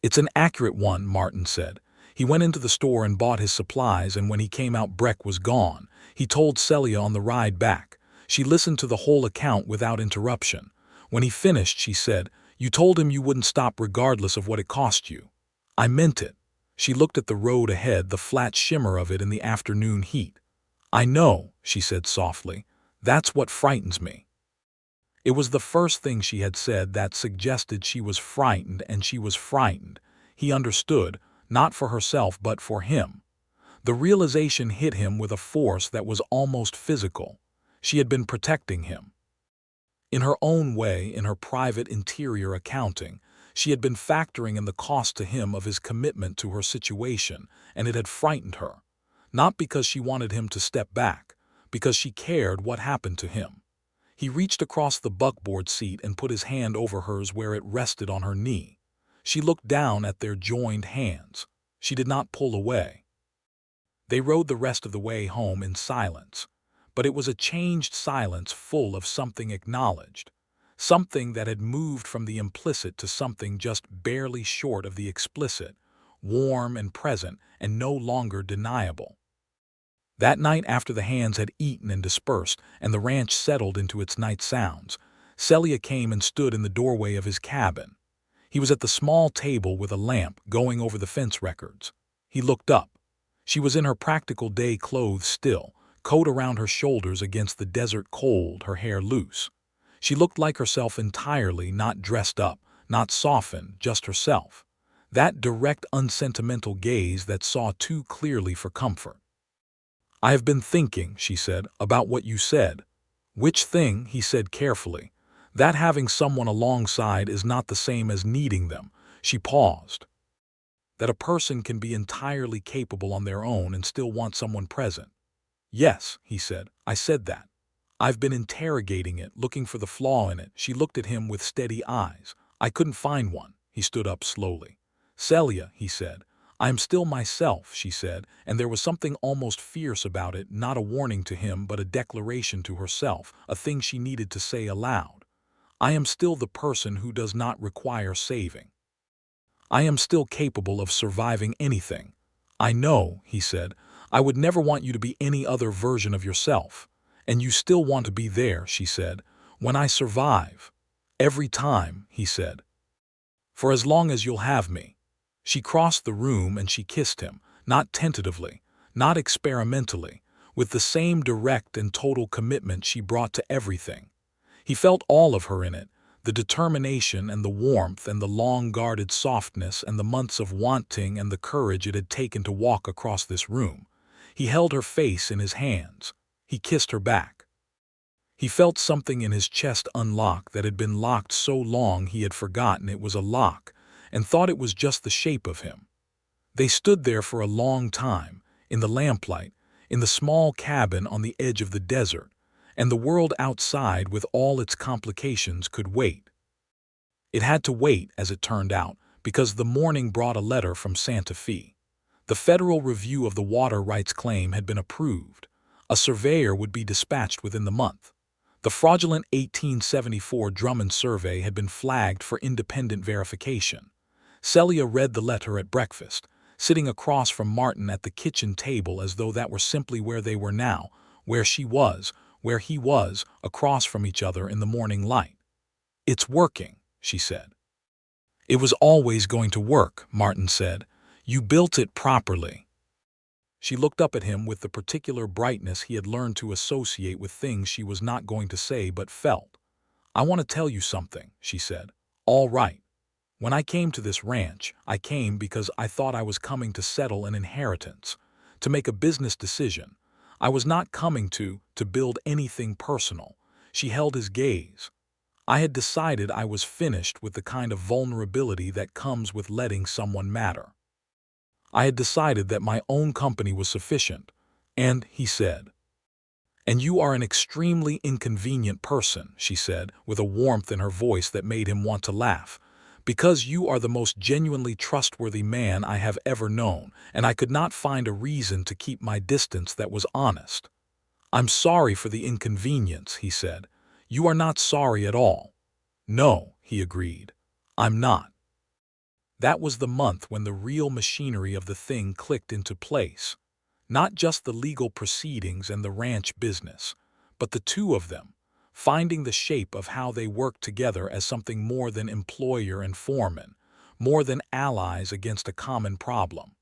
"It's an accurate one," Martin said. He went into the store and bought his supplies, and when he came out Breck was gone. He told Celia on the ride back. She listened to the whole account without interruption. When he finished, she said, You told him you wouldn't stop regardless of what it cost you. I meant it. She looked at the road ahead, the flat shimmer of it in the afternoon heat. I know, she said softly. That's what frightens me. It was the first thing she had said that suggested she was frightened, and she was frightened. He understood, not for herself but for him. The realization hit him with a force that was almost physical. She had been protecting him. In her own way, in her private interior accounting, she had been factoring in the cost to him of his commitment to her situation, and it had frightened her. Not because she wanted him to step back, because she cared what happened to him. He reached across the buckboard seat and put his hand over hers where it rested on her knee. She looked down at their joined hands. She did not pull away. They rode the rest of the way home in silence, but it was a changed silence full of something acknowledged, something that had moved from the implicit to something just barely short of the explicit, warm and present and no longer deniable. That night, after the hands had eaten and dispersed and the ranch settled into its night sounds, Celia came and stood in the doorway of his cabin. He was at the small table with a lamp going over the fence records. He looked up. She was in her practical day clothes still, coat around her shoulders against the desert cold, her hair loose. She looked like herself entirely, not dressed up, not softened, just herself. That direct, unsentimental gaze that saw too clearly for comfort. I have been thinking, she said, about what you said. Which thing, he said carefully. That having someone alongside is not the same as needing them. She paused. That a person can be entirely capable on their own and still want someone present. Yes, he said, I said that. I've been interrogating it, looking for the flaw in it. She looked at him with steady eyes. I couldn't find one. He stood up slowly. Celia, he said. I am still myself, she said, and there was something almost fierce about it, not a warning to him but a declaration to herself, a thing she needed to say aloud. I am still the person who does not require saving. I am still capable of surviving anything. I know, he said, I would never want you to be any other version of yourself. And you still want to be there, she said, when I survive. Every time, he said. For as long as you'll have me. She crossed the room and she kissed him, not tentatively, not experimentally, with the same direct and total commitment she brought to everything. He felt all of her in it, the determination and the warmth and the long-guarded softness and the months of wanting and the courage it had taken to walk across this room. He held her face in his hands. He kissed her back. He felt something in his chest unlock that had been locked so long he had forgotten it was a lock, and thought it was just the shape of him. They stood there for a long time, in the lamplight, in the small cabin on the edge of the desert, and the world outside with all its complications could wait. It had to wait, as it turned out, because the morning brought a letter from Santa Fe. The federal review of the water rights claim had been approved. A surveyor would be dispatched within the month. The fraudulent 1874 Drummond survey had been flagged for independent verification. Celia read the letter at breakfast, sitting across from Martin at the kitchen table as though that were simply where they were now, where she was, where he was, across from each other in the morning light. It's working, she said. It was always going to work, Martin said. You built it properly. She looked up at him with the particular brightness he had learned to associate with things she was not going to say but felt. I want to tell you something, she said. All right. When I came to this ranch, I came because I thought I was coming to settle an inheritance, to make a business decision. I was not coming to build anything personal. She held his gaze. I had decided I was finished with the kind of vulnerability that comes with letting someone matter. I had decided that my own company was sufficient, and, he said, and you are an extremely inconvenient person, she said, with a warmth in her voice that made him want to laugh, because you are the most genuinely trustworthy man I have ever known, and I could not find a reason to keep my distance that was honest. I'm sorry for the inconvenience, he said. You are not sorry at all. No, he agreed. I'm not. That was the month when the real machinery of the thing clicked into place. Not just the legal proceedings and the ranch business, but the two of them, finding the shape of how they worked together as something more than employer and foreman, more than allies against a common problem.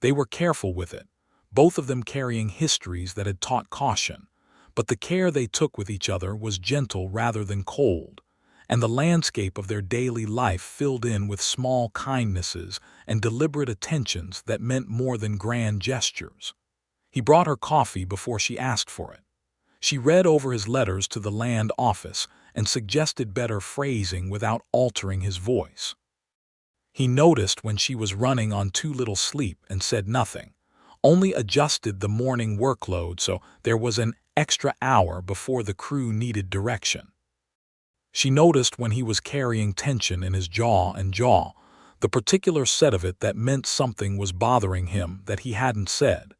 They were careful with it, both of them carrying histories that had taught caution, but the care they took with each other was gentle rather than cold, and the landscape of their daily life filled in with small kindnesses and deliberate attentions that meant more than grand gestures. He brought her coffee before she asked for it. She read over his letters to the land office and suggested better phrasing without altering his voice. He noticed when she was running on too little sleep and said nothing, only adjusted the morning workload so there was an extra hour before the crew needed direction. She noticed when he was carrying tension in his jaw, the particular set of it that meant something was bothering him that he hadn't said,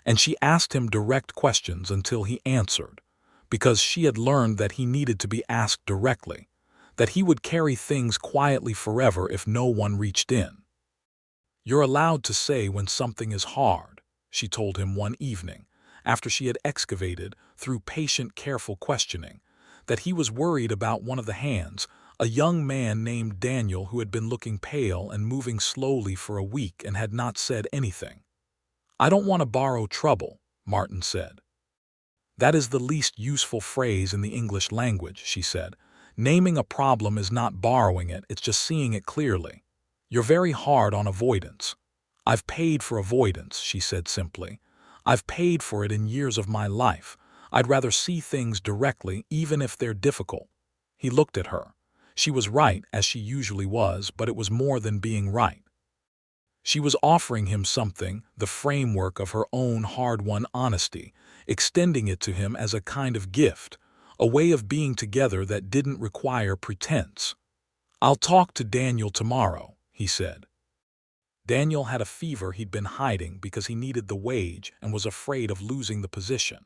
and she asked him direct questions until he answered, because she had learned that he needed to be asked directly, that he would carry things quietly forever if no one reached in. "You're allowed to say when something is hard," she told him one evening, after she had excavated, through patient, careful questioning, that he was worried about one of the hands, a young man named Daniel who had been looking pale and moving slowly for a week and had not said anything. "I don't want to borrow trouble," Martin said. "That is the least useful phrase in the English language," she said. "Naming a problem is not borrowing it, it's just seeing it clearly. You're very hard on avoidance." "I've paid for avoidance," she said simply. "I've paid for it in years of my life. I'd rather see things directly, even if they're difficult." He looked at her. She was right, as she usually was, but it was more than being right. She was offering him something, the framework of her own hard-won honesty, extending it to him as a kind of gift, a way of being together that didn't require pretense. "I'll talk to Daniel tomorrow," he said. Daniel had a fever he'd been hiding because he needed the wage and was afraid of losing the position.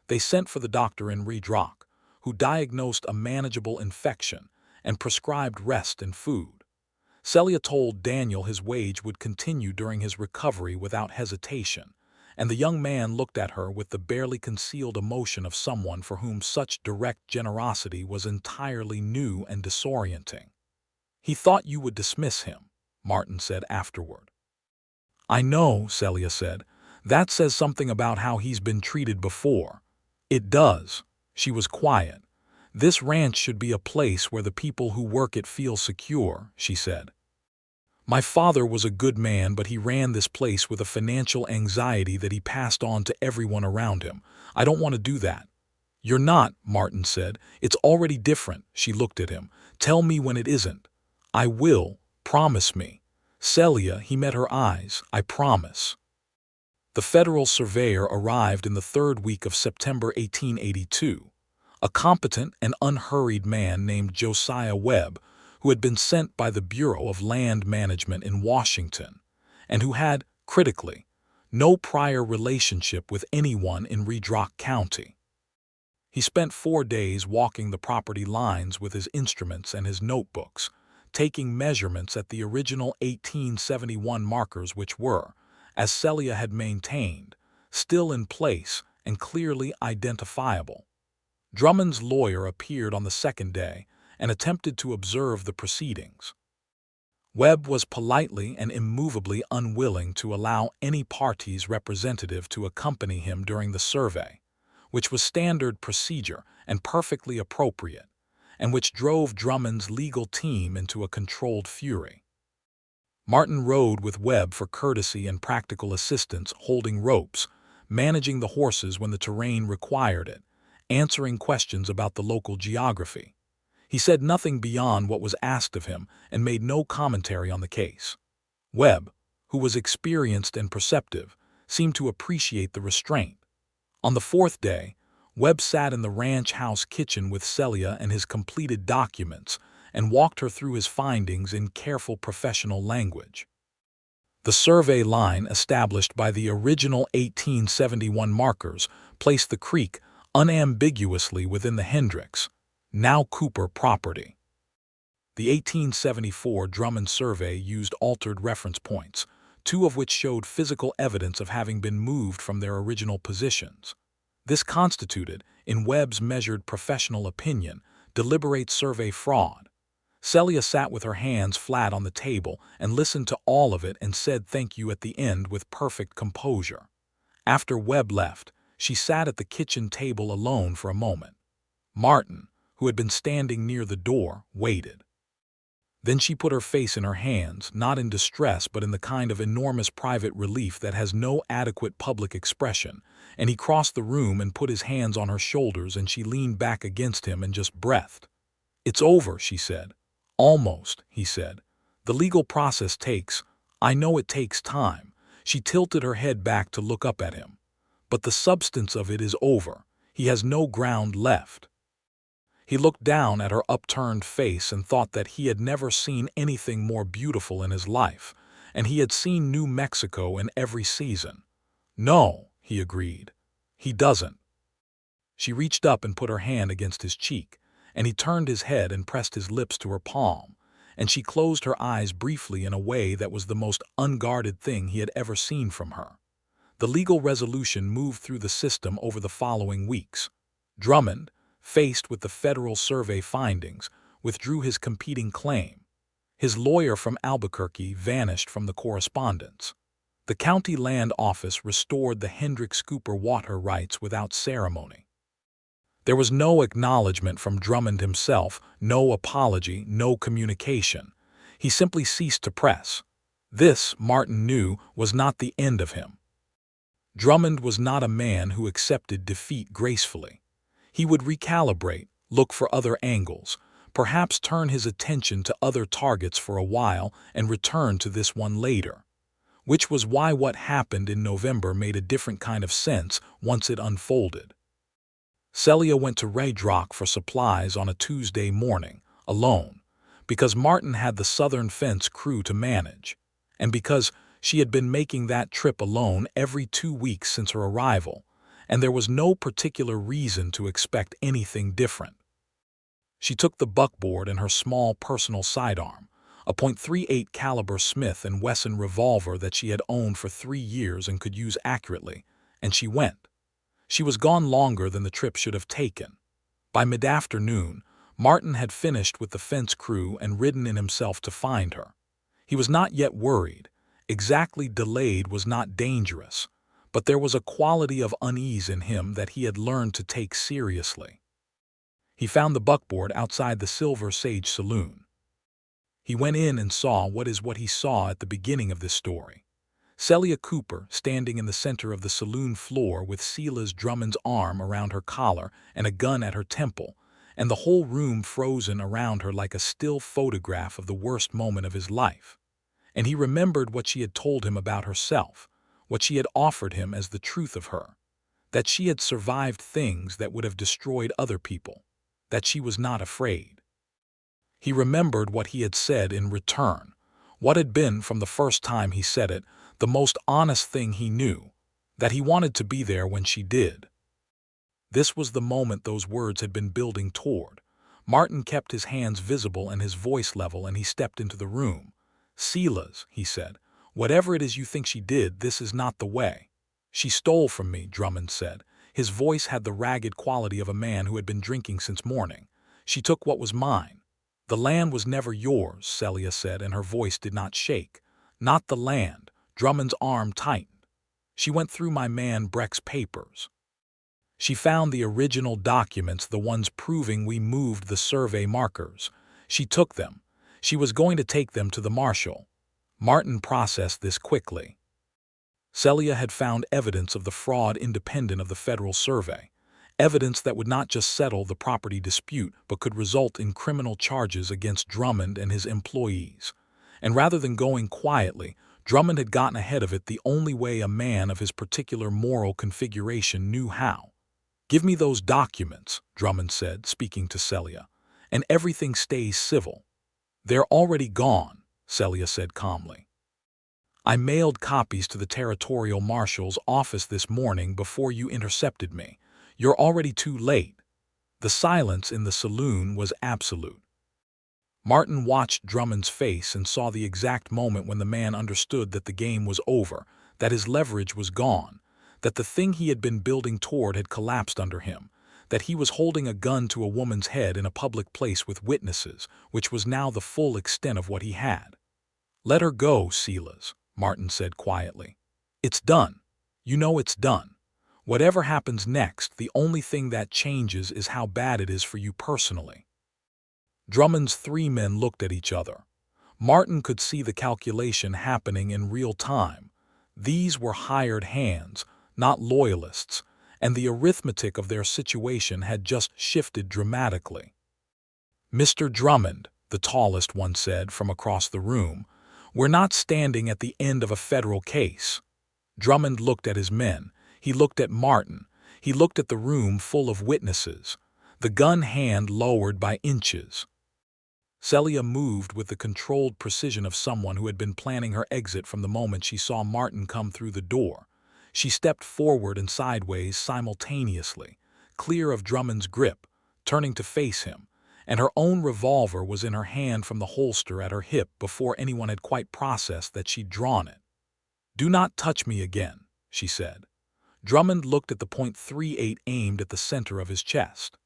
They sent for the doctor in Redrock, who diagnosed a manageable infection and prescribed rest and food. Celia told Daniel his wage would continue during his recovery without hesitation, and the young man looked at her with the barely concealed emotion of someone for whom such direct generosity was entirely new and disorienting. "He thought you would dismiss him," Martin said afterward. "I know," Celia said. "That says something about how he's been treated before." "It does." She was quiet. "This ranch should be a place where the people who work it feel secure," she said. "My father was a good man, but he ran this place with a financial anxiety that he passed on to everyone around him. I don't want to do that." "You're not," Martin said. "It's already different." She looked at him. "Tell me when it isn't." "I will. Promise me." "Celia," he met her eyes. "I promise." The federal surveyor arrived in the third week of September 1882, a competent and unhurried man named Josiah Webb, who had been sent by the Bureau of Land Management in Washington, and who had, critically, no prior relationship with anyone in Redrock County. He spent 4 days walking the property lines with his instruments and his notebooks, taking measurements at the original 1871 markers which were, as Celia had maintained, still in place and clearly identifiable. Drummond's lawyer appeared on the second day and attempted to observe the proceedings. Webb was politely and immovably unwilling to allow any party's representative to accompany him during the survey, which was standard procedure and perfectly appropriate, and which drove Drummond's legal team into a controlled fury. Martin rode with Webb for courtesy and practical assistance, holding ropes, managing the horses when the terrain required it, answering questions about the local geography. He said nothing beyond what was asked of him and made no commentary on the case. Webb, who was experienced and perceptive, seemed to appreciate the restraint. On the fourth day, Webb sat in the ranch house kitchen with Celia and his completed documents and walked her through his findings in careful professional language. The survey line established by the original 1871 markers placed the creek unambiguously within the Hendricks, now Cooper, property. The 1874 Drummond survey used altered reference points, 2 of which showed physical evidence of having been moved from their original positions. This constituted, in Webb's measured professional opinion, deliberate survey fraud. Celia sat with her hands flat on the table and listened to all of it and said thank you at the end with perfect composure. After Webb left, she sat at the kitchen table alone for a moment. Martin, who had been standing near the door, waited. Then she put her face in her hands, not in distress but in the kind of enormous private relief that has no adequate public expression, and he crossed the room and put his hands on her shoulders and she leaned back against him and just breathed. "It's over," she said. "Almost," he said. "The legal process I know it takes time." She tilted her head back to look up at him. "But the substance of it is over. He has no ground left." He looked down at her upturned face and thought that he had never seen anything more beautiful in his life, and he had seen New Mexico in every season. "No," he agreed. "He doesn't." She reached up and put her hand against his cheek, and he turned his head and pressed his lips to her palm, and she closed her eyes briefly in a way that was the most unguarded thing he had ever seen from her. The legal resolution moved through the system over the following weeks. Drummond, faced with the federal survey findings, withdrew his competing claim. His lawyer from Albuquerque vanished from the correspondence. The county land office restored the Hendricks Cooper water rights without ceremony. There was no acknowledgement from Drummond himself, no apology, no communication. He simply ceased to press. This, Martin knew, was not the end of him. Drummond was not a man who accepted defeat gracefully. He would recalibrate, look for other angles, perhaps turn his attention to other targets for a while and return to this one later. Which was why what happened in November made a different kind of sense once it unfolded. Celia went to Red Rock for supplies on a Tuesday morning, alone, because Martin had the Southern Fence crew to manage, and because she had been making that trip alone every 2 weeks since her arrival, and there was no particular reason to expect anything different. She took the buckboard and her small personal sidearm, a .38 caliber Smith & Wesson revolver that she had owned for 3 years and could use accurately, and she went. She was gone longer than the trip should have taken. By mid-afternoon, Martin had finished with the fence crew and ridden in himself to find her. He was not yet worried. Exactly delayed was not dangerous, but there was a quality of unease in him that he had learned to take seriously. He found the buckboard outside the Silver Sage Saloon. He went in and saw what he saw at the beginning of this story. Celia Cooper standing in the center of the saloon floor with Silas Drummond's arm around her collar and a gun at her temple, and the whole room frozen around her like a still photograph of the worst moment of his life. And he remembered what she had told him about herself, what she had offered him as the truth of her, that she had survived things that would have destroyed other people, that she was not afraid. He remembered what he had said in return, what had been from the first time he said it, the most honest thing he knew, that he wanted to be there when she did. This was the moment those words had been building toward. Martin kept his hands visible and his voice level, and he stepped into the room. "Silas," he said, "whatever it is you think she did, this is not the way." "She stole from me," Drummond said. His voice had the ragged quality of a man who had been drinking since morning. "She took what was mine." "The land was never yours," Celia said, and her voice did not shake. "Not the land." Drummond's arm tightened. "She went through my man Breck's papers. She found the original documents, the ones proving we moved the survey markers. She took them. She was going to take them to the marshal." Martin processed this quickly. Celia had found evidence of the fraud independent of the federal survey, evidence that would not just settle the property dispute but could result in criminal charges against Drummond and his employees. And rather than going quietly, Drummond had gotten ahead of it the only way a man of his particular moral configuration knew how. "Give me those documents," Drummond said, speaking to Celia, "and everything stays civil." "They're already gone," Celia said calmly. "I mailed copies to the territorial marshal's office this morning before you intercepted me. You're already too late." The silence in the saloon was absolute. Martin watched Drummond's face and saw the exact moment when the man understood that the game was over, that his leverage was gone, that the thing he had been building toward had collapsed under him, that he was holding a gun to a woman's head in a public place with witnesses, which was now the full extent of what he had. "Let her go, Celia," Martin said quietly. "It's done. You know it's done. Whatever happens next, the only thing that changes is how bad it is for you personally." Drummond's three men looked at each other. Martin could see the calculation happening in real time. These were hired hands, not loyalists, and the arithmetic of their situation had just shifted dramatically. "Mr. Drummond," the tallest one said from across the room, "we're not standing at the end of a federal case." Drummond looked at his men. He looked at Martin. He looked at the room full of witnesses. The gun hand lowered by inches. Celia moved with the controlled precision of someone who had been planning her exit from the moment she saw Martin come through the door. She stepped forward and sideways simultaneously, clear of Drummond's grip, turning to face him, and her own revolver was in her hand from the holster at her hip before anyone had quite processed that she'd drawn it. "Do not touch me again," she said. Drummond looked at the .38 aimed at the center of his chest.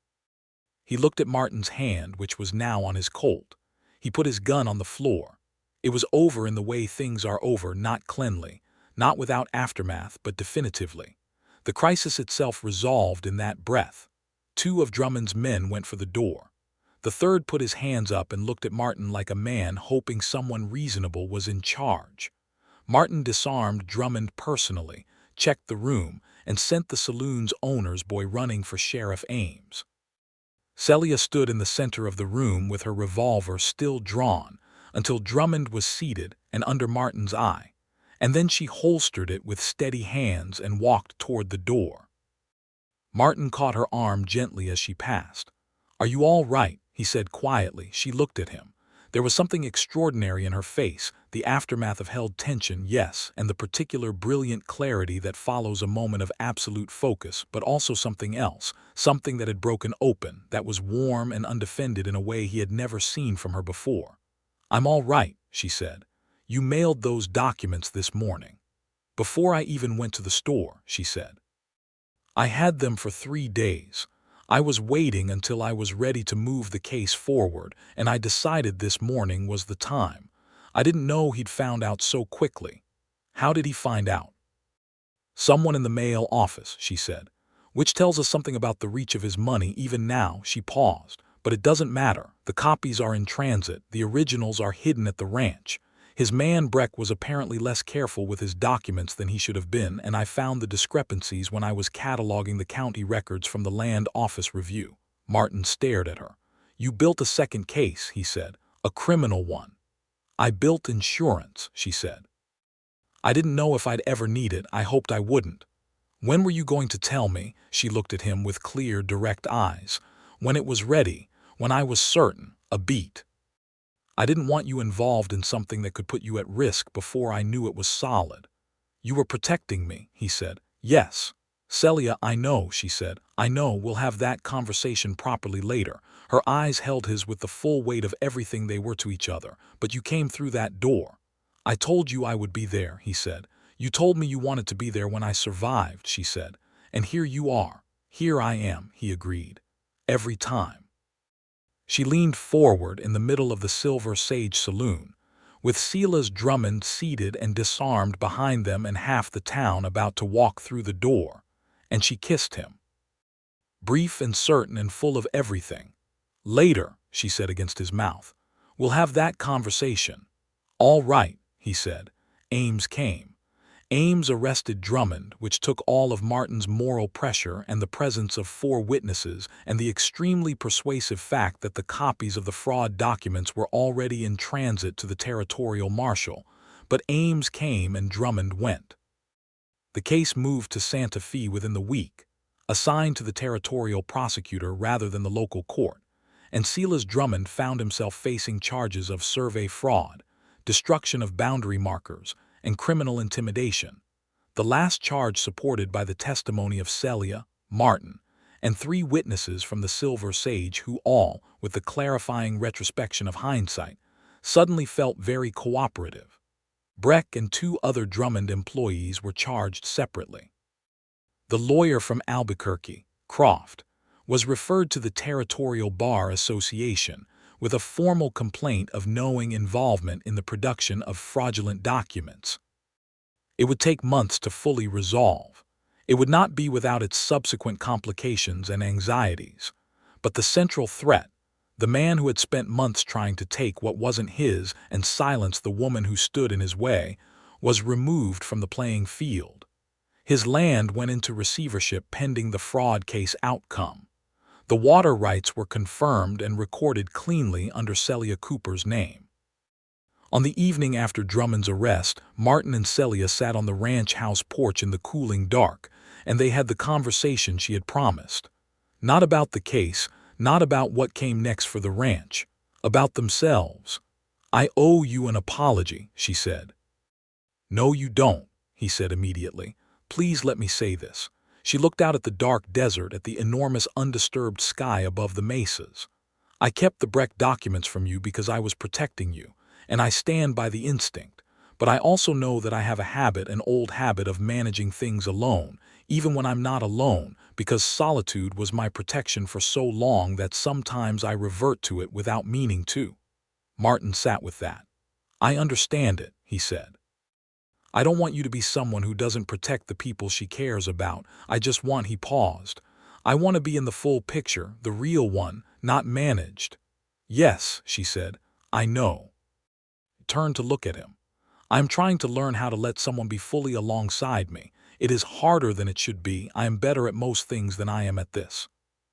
He looked at Martin's hand, which was now on his Colt. He put his gun on the floor. It was over in the way things are over, not cleanly, not without aftermath, but definitively. The crisis itself resolved in that breath. Two of Drummond's men went for the door. The third put his hands up and looked at Martin like a man hoping someone reasonable was in charge. Martin disarmed Drummond personally, checked the room, and sent the saloon's owner's boy running for Sheriff Ames. Celia stood in the center of the room with her revolver still drawn until Drummond was seated and under Martin's eye, and then she holstered it with steady hands and walked toward the door. Martin caught her arm gently as she passed. "Are you all right?" he said quietly. She looked at him. There was something extraordinary in her face, the aftermath of held tension, yes, and the particular brilliant clarity that follows a moment of absolute focus, but also something else, something that had broken open, that was warm and undefended in a way he had never seen from her before. "I'm all right," she said. "You mailed those documents this morning." "Before I even went to the store," she said. "I had them for 3 days. I was waiting until I was ready to move the case forward, and I decided this morning was the time. I didn't know he'd found out so quickly." "How did he find out?" "Someone in the mail office," she said, "which tells us something about the reach of his money even now." She paused. "But it doesn't matter. The copies are in transit. The originals are hidden at the ranch. His man Breck was apparently less careful with his documents than he should have been, and I found the discrepancies when I was cataloging the county records from the Land Office Review." Martin stared at her. "You built a second case," he said, "a criminal one." "I built insurance," she said. "I didn't know if I'd ever need it. I hoped I wouldn't." "When were you going to tell me?" She looked at him with clear, direct eyes. "When it was ready, when I was certain, a beat. I didn't want you involved in something that could put you at risk before I knew it was solid." "You were protecting me," he said. "Yes." "Celia, I know," she said. "I know. We'll have that conversation properly later." Her eyes held his with the full weight of everything they were to each other. "But you came through that door." "I told you I would be there," he said. "You told me you wanted to be there when I survived," she said. "And here you are." "Here I am," he agreed. "Every time." She leaned forward in the middle of the Silver Sage Saloon, with Celia's Drummond seated and disarmed behind them and half the town about to walk through the door, and she kissed him. Brief and certain and full of everything. "Later," she said against his mouth. "We'll have that conversation." "All right," he said. Ames came. Ames arrested Drummond, which took all of Martin's moral pressure and the presence of 4 witnesses and the extremely persuasive fact that the copies of the fraud documents were already in transit to the territorial marshal. But Ames came and Drummond went. The case moved to Santa Fe within the week, assigned to the territorial prosecutor rather than the local court, and Silas Drummond found himself facing charges of survey fraud, destruction of boundary markers, and criminal intimidation, the last charge supported by the testimony of Celia, Martin, and 3 witnesses from the Silver Sage who all, with the clarifying retrospection of hindsight, suddenly felt very cooperative. Breck and 2 other Drummond employees were charged separately. The lawyer from Albuquerque, Croft, was referred to the Territorial Bar Association with a formal complaint of knowing involvement in the production of fraudulent documents. It would take months to fully resolve. It would not be without its subsequent complications and anxieties. But the central threat, the man who had spent months trying to take what wasn't his and silence the woman who stood in his way, was removed from the playing field. His land went into receivership pending the fraud case outcome. The water rights were confirmed and recorded cleanly under Celia Cooper's name. On the evening after Drummond's arrest, Martin and Celia sat on the ranch house porch in the cooling dark, and they had the conversation she had promised. Not about the case, not about what came next for the ranch, about themselves. "I owe you an apology," she said. "No, you don't," he said immediately. "Please let me say this." She looked out at the dark desert, at the enormous undisturbed sky above the mesas. "I kept the Breck documents from you because I was protecting you, and I stand by the instinct. But I also know that I have a habit, an old habit of managing things alone, even when I'm not alone, because solitude was my protection for so long that sometimes I revert to it without meaning to." Martin sat with that. "I understand it," he said. "I don't want you to be someone who doesn't protect the people she cares about. I just want," he paused, "I want to be in the full picture, the real one, not managed." "Yes," she said, "I know." He turned to look at him. "I'm trying to learn how to let someone be fully alongside me. It is harder than it should be. I am better at most things than I am at this."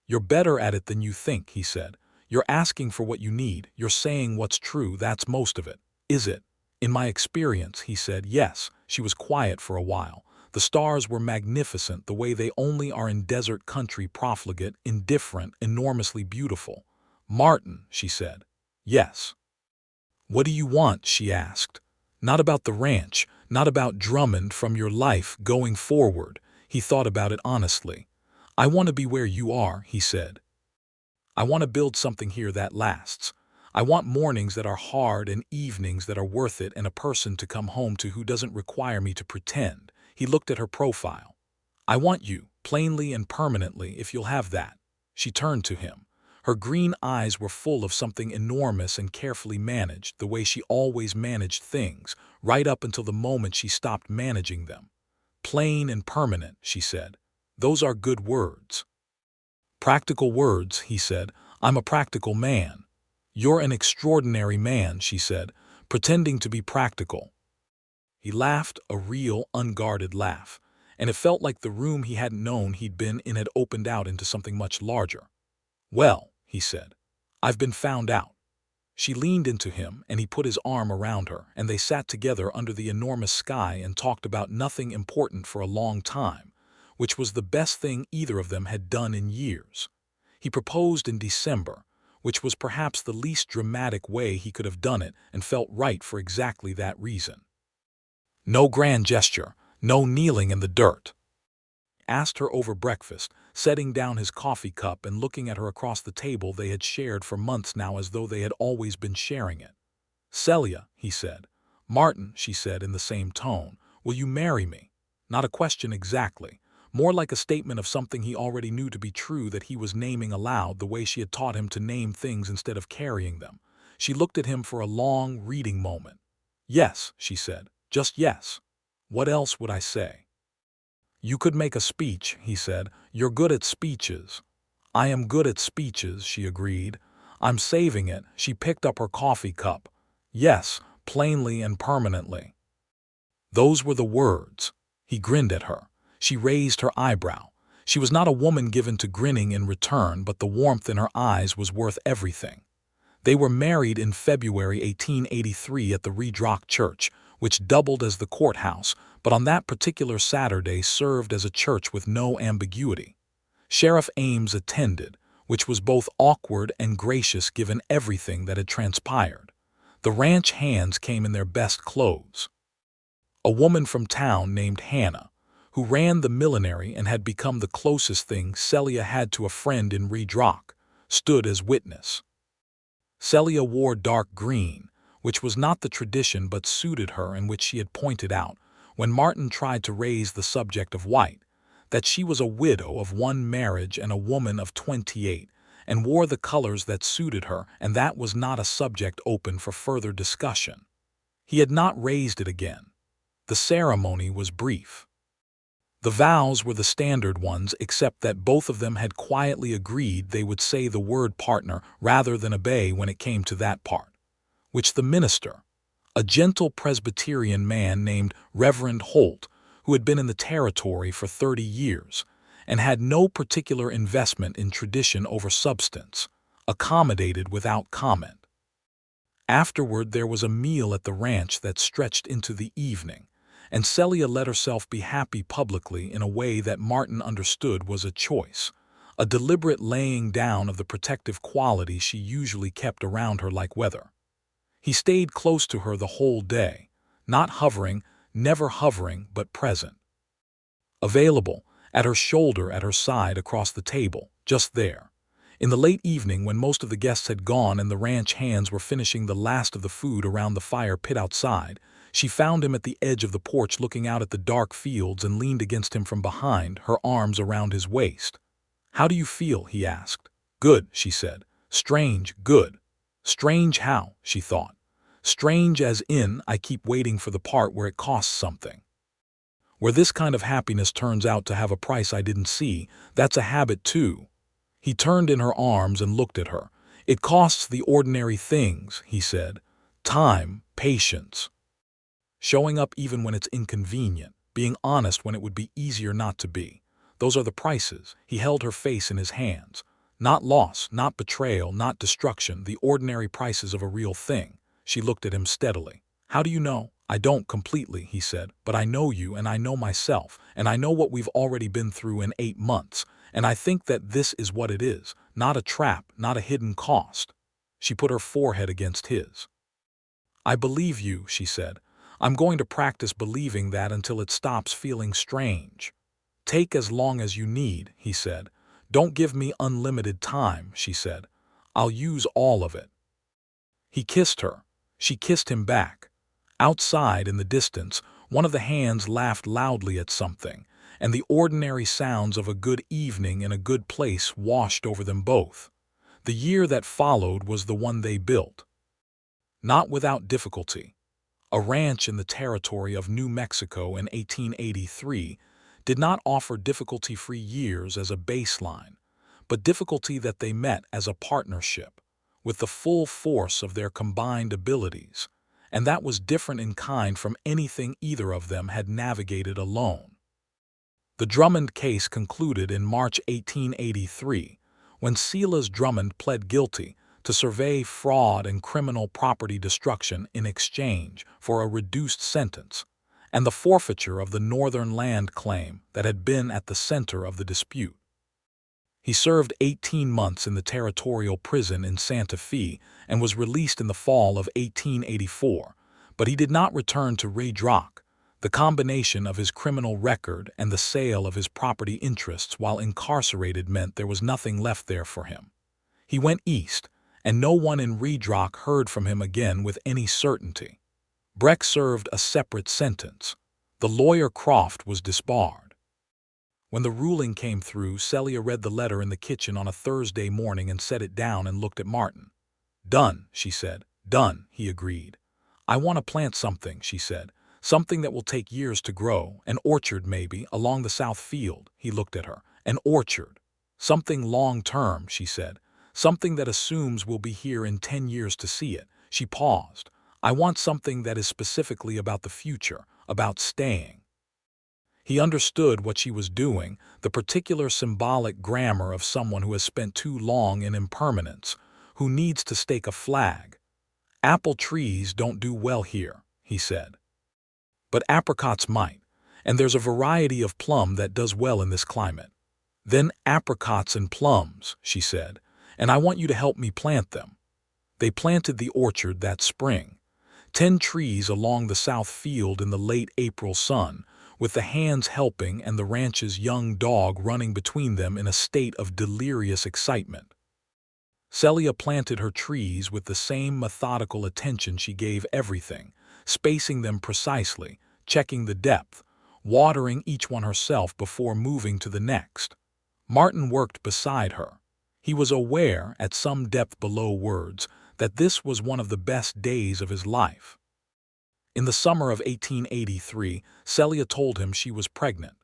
"You're better at it than you think," he said. "You're asking for what you need. You're saying what's true. That's most of it." "Is it?" "In my experience," he said. "Yes." She was quiet for a while. The stars were magnificent, the way they only are in desert country, profligate, indifferent, enormously beautiful. "Martin," she said. "Yes." "What do you want?" she asked. "Not about the ranch, not about Drummond, from your life going forward." He thought about it honestly. "I want to be where you are," he said. "I want to build something here that lasts. I want mornings that are hard and evenings that are worth it, and a person to come home to who doesn't require me to pretend." He looked at her profile. "I want you, plainly and permanently, if you'll have that." She turned to him. Her green eyes were full of something enormous and carefully managed, the way she always managed things, right up until the moment she stopped managing them. "Plain and permanent," she said. "Those are good words." "Practical words," he said. "I'm a practical man." "You're an extraordinary man," she said, "pretending to be practical." He laughed, a real, unguarded laugh, and it felt like the room he hadn't known he'd been in had opened out into something much larger. "Well," he said, "I've been found out." She leaned into him, and he put his arm around her, and they sat together under the enormous sky and talked about nothing important for a long time, which was the best thing either of them had done in years. He proposed in December, which was perhaps the least dramatic way he could have done it, and felt right for exactly that reason. No grand gesture, no kneeling in the dirt. He asked her over breakfast, setting down his coffee cup and looking at her across the table they had shared for months now, as though they had always been sharing it. "Celia," he said. "Martin," she said in the same tone, "will you marry me?" Not a question exactly, more like a statement of something he already knew to be true that he was naming aloud, the way she had taught him to name things instead of carrying them. She looked at him for a long, reading moment. "Yes," she said, "just yes. What else would I say?" "You could make a speech," he said. "You're good at speeches." "I am good at speeches," she agreed. "I'm saving it." She picked up her coffee cup. "Yes, plainly and permanently." Those were the words. He grinned at her. She raised her eyebrow. She was not a woman given to grinning in return, but the warmth in her eyes was worth everything. They were married in February 1883 at the Redrock Church, which doubled as the courthouse, but on that particular Saturday served as a church with no ambiguity. Sheriff Ames attended, which was both awkward and gracious given everything that had transpired. The ranch hands came in their best clothes. A woman from town named Hannah, who ran the millinery and had become the closest thing Celia had to a friend in Redrock, stood as witness. Celia wore dark green, which was not the tradition but suited her, and which she had pointed out when Martin tried to raise the subject of white. that she was a widow of one marriage and a woman of 28, and wore the colors that suited her, and that was not a subject open for further discussion. He had not raised it again. The ceremony was brief. The vows were the standard ones, except that both of them had quietly agreed they would say the word partner rather than obey when it came to that part, which the minister, a gentle Presbyterian man named Reverend Holt, who had been in the territory for 30 years and had no particular investment in tradition over substance, accommodated without comment. Afterward there was a meal at the ranch that stretched into the evening, and Celia let herself be happy publicly in a way that Martin understood was a choice, a deliberate laying down of the protective quality she usually kept around her like weather. He stayed close to her the whole day, not hovering, never hovering, but present. Available, at her shoulder, at her side, across the table, just there. In the late evening, when most of the guests had gone and the ranch hands were finishing the last of the food around the fire pit outside, she found him at the edge of the porch looking out at the dark fields and leaned against him from behind, her arms around his waist. "How do you feel?" he asked. "Good," she said. "Strange, good." Strange how, she thought. Strange as in, I keep waiting for the part where it costs something. Where this kind of happiness turns out to have a price I didn't see, that's a habit too. He turned in her arms and looked at her. "It costs the ordinary things," he said. "Time, patience. Showing up even when it's inconvenient, being honest when it would be easier not to be. Those are the prices." He held her face in his hands. "Not loss, not betrayal, not destruction, the ordinary prices of a real thing." She looked at him steadily. "How do you know?" "I don't completely," he said, "but I know you and I know myself, and I know what we've already been through in 8 months, and I think that this is what it is, not a trap, not a hidden cost." She put her forehead against his. "I believe you," she said. "I'm going to practice believing that until it stops feeling strange." "Take as long as you need," he said. "Don't give me unlimited time," she said. "I'll use all of it." He kissed her. She kissed him back. Outside, in the distance, one of the hands laughed loudly at something, and the ordinary sounds of a good evening in a good place washed over them both. The year that followed was the one they built. Not without difficulty. A ranch in the territory of New Mexico in 1883 did not offer difficulty-free years as a baseline, but difficulty that they met as a partnership, with the full force of their combined abilities, and that was different in kind from anything either of them had navigated alone. The Drummond case concluded in March 1883, when Silas Drummond pled guilty to survey fraud and criminal property destruction in exchange for a reduced sentence, and the forfeiture of the northern land claim that had been at the center of the dispute. He served 18 months in the territorial prison in Santa Fe and was released in the fall of 1884, but he did not return to Red Rock. The combination of his criminal record and the sale of his property interests while incarcerated meant there was nothing left there for him. He went east, and no one in Red Rock heard from him again with any certainty. Breck served a separate sentence. The lawyer Croft was disbarred. When the ruling came through, Celia read the letter in the kitchen on a Thursday morning and set it down and looked at Martin. "Done," she said. "Done," he agreed. "I want to plant something," she said. "Something that will take years to grow. An orchard, maybe, along the south field." He looked at her. "An orchard. Something long-term," she said. "Something that assumes we'll be here in 10 years to see it." She paused. "I want something that is specifically about the future, about staying." He understood what she was doing, the particular symbolic grammar of someone who has spent too long in impermanence, who needs to stake a flag. "Apple trees don't do well here," he said. "But apricots might, and there's a variety of plum that does well in this climate." "Then apricots and plums," she said, "and I want you to help me plant them." They planted the orchard that spring. 10 trees along the south field in the late April sun, with the hands helping and the ranch's young dog running between them in a state of delirious excitement. Celia planted her trees with the same methodical attention she gave everything, spacing them precisely, checking the depth, watering each one herself before moving to the next. Martin worked beside her. He was aware, at some depth below words, that this was one of the best days of his life. In the summer of 1883, Celia told him she was pregnant.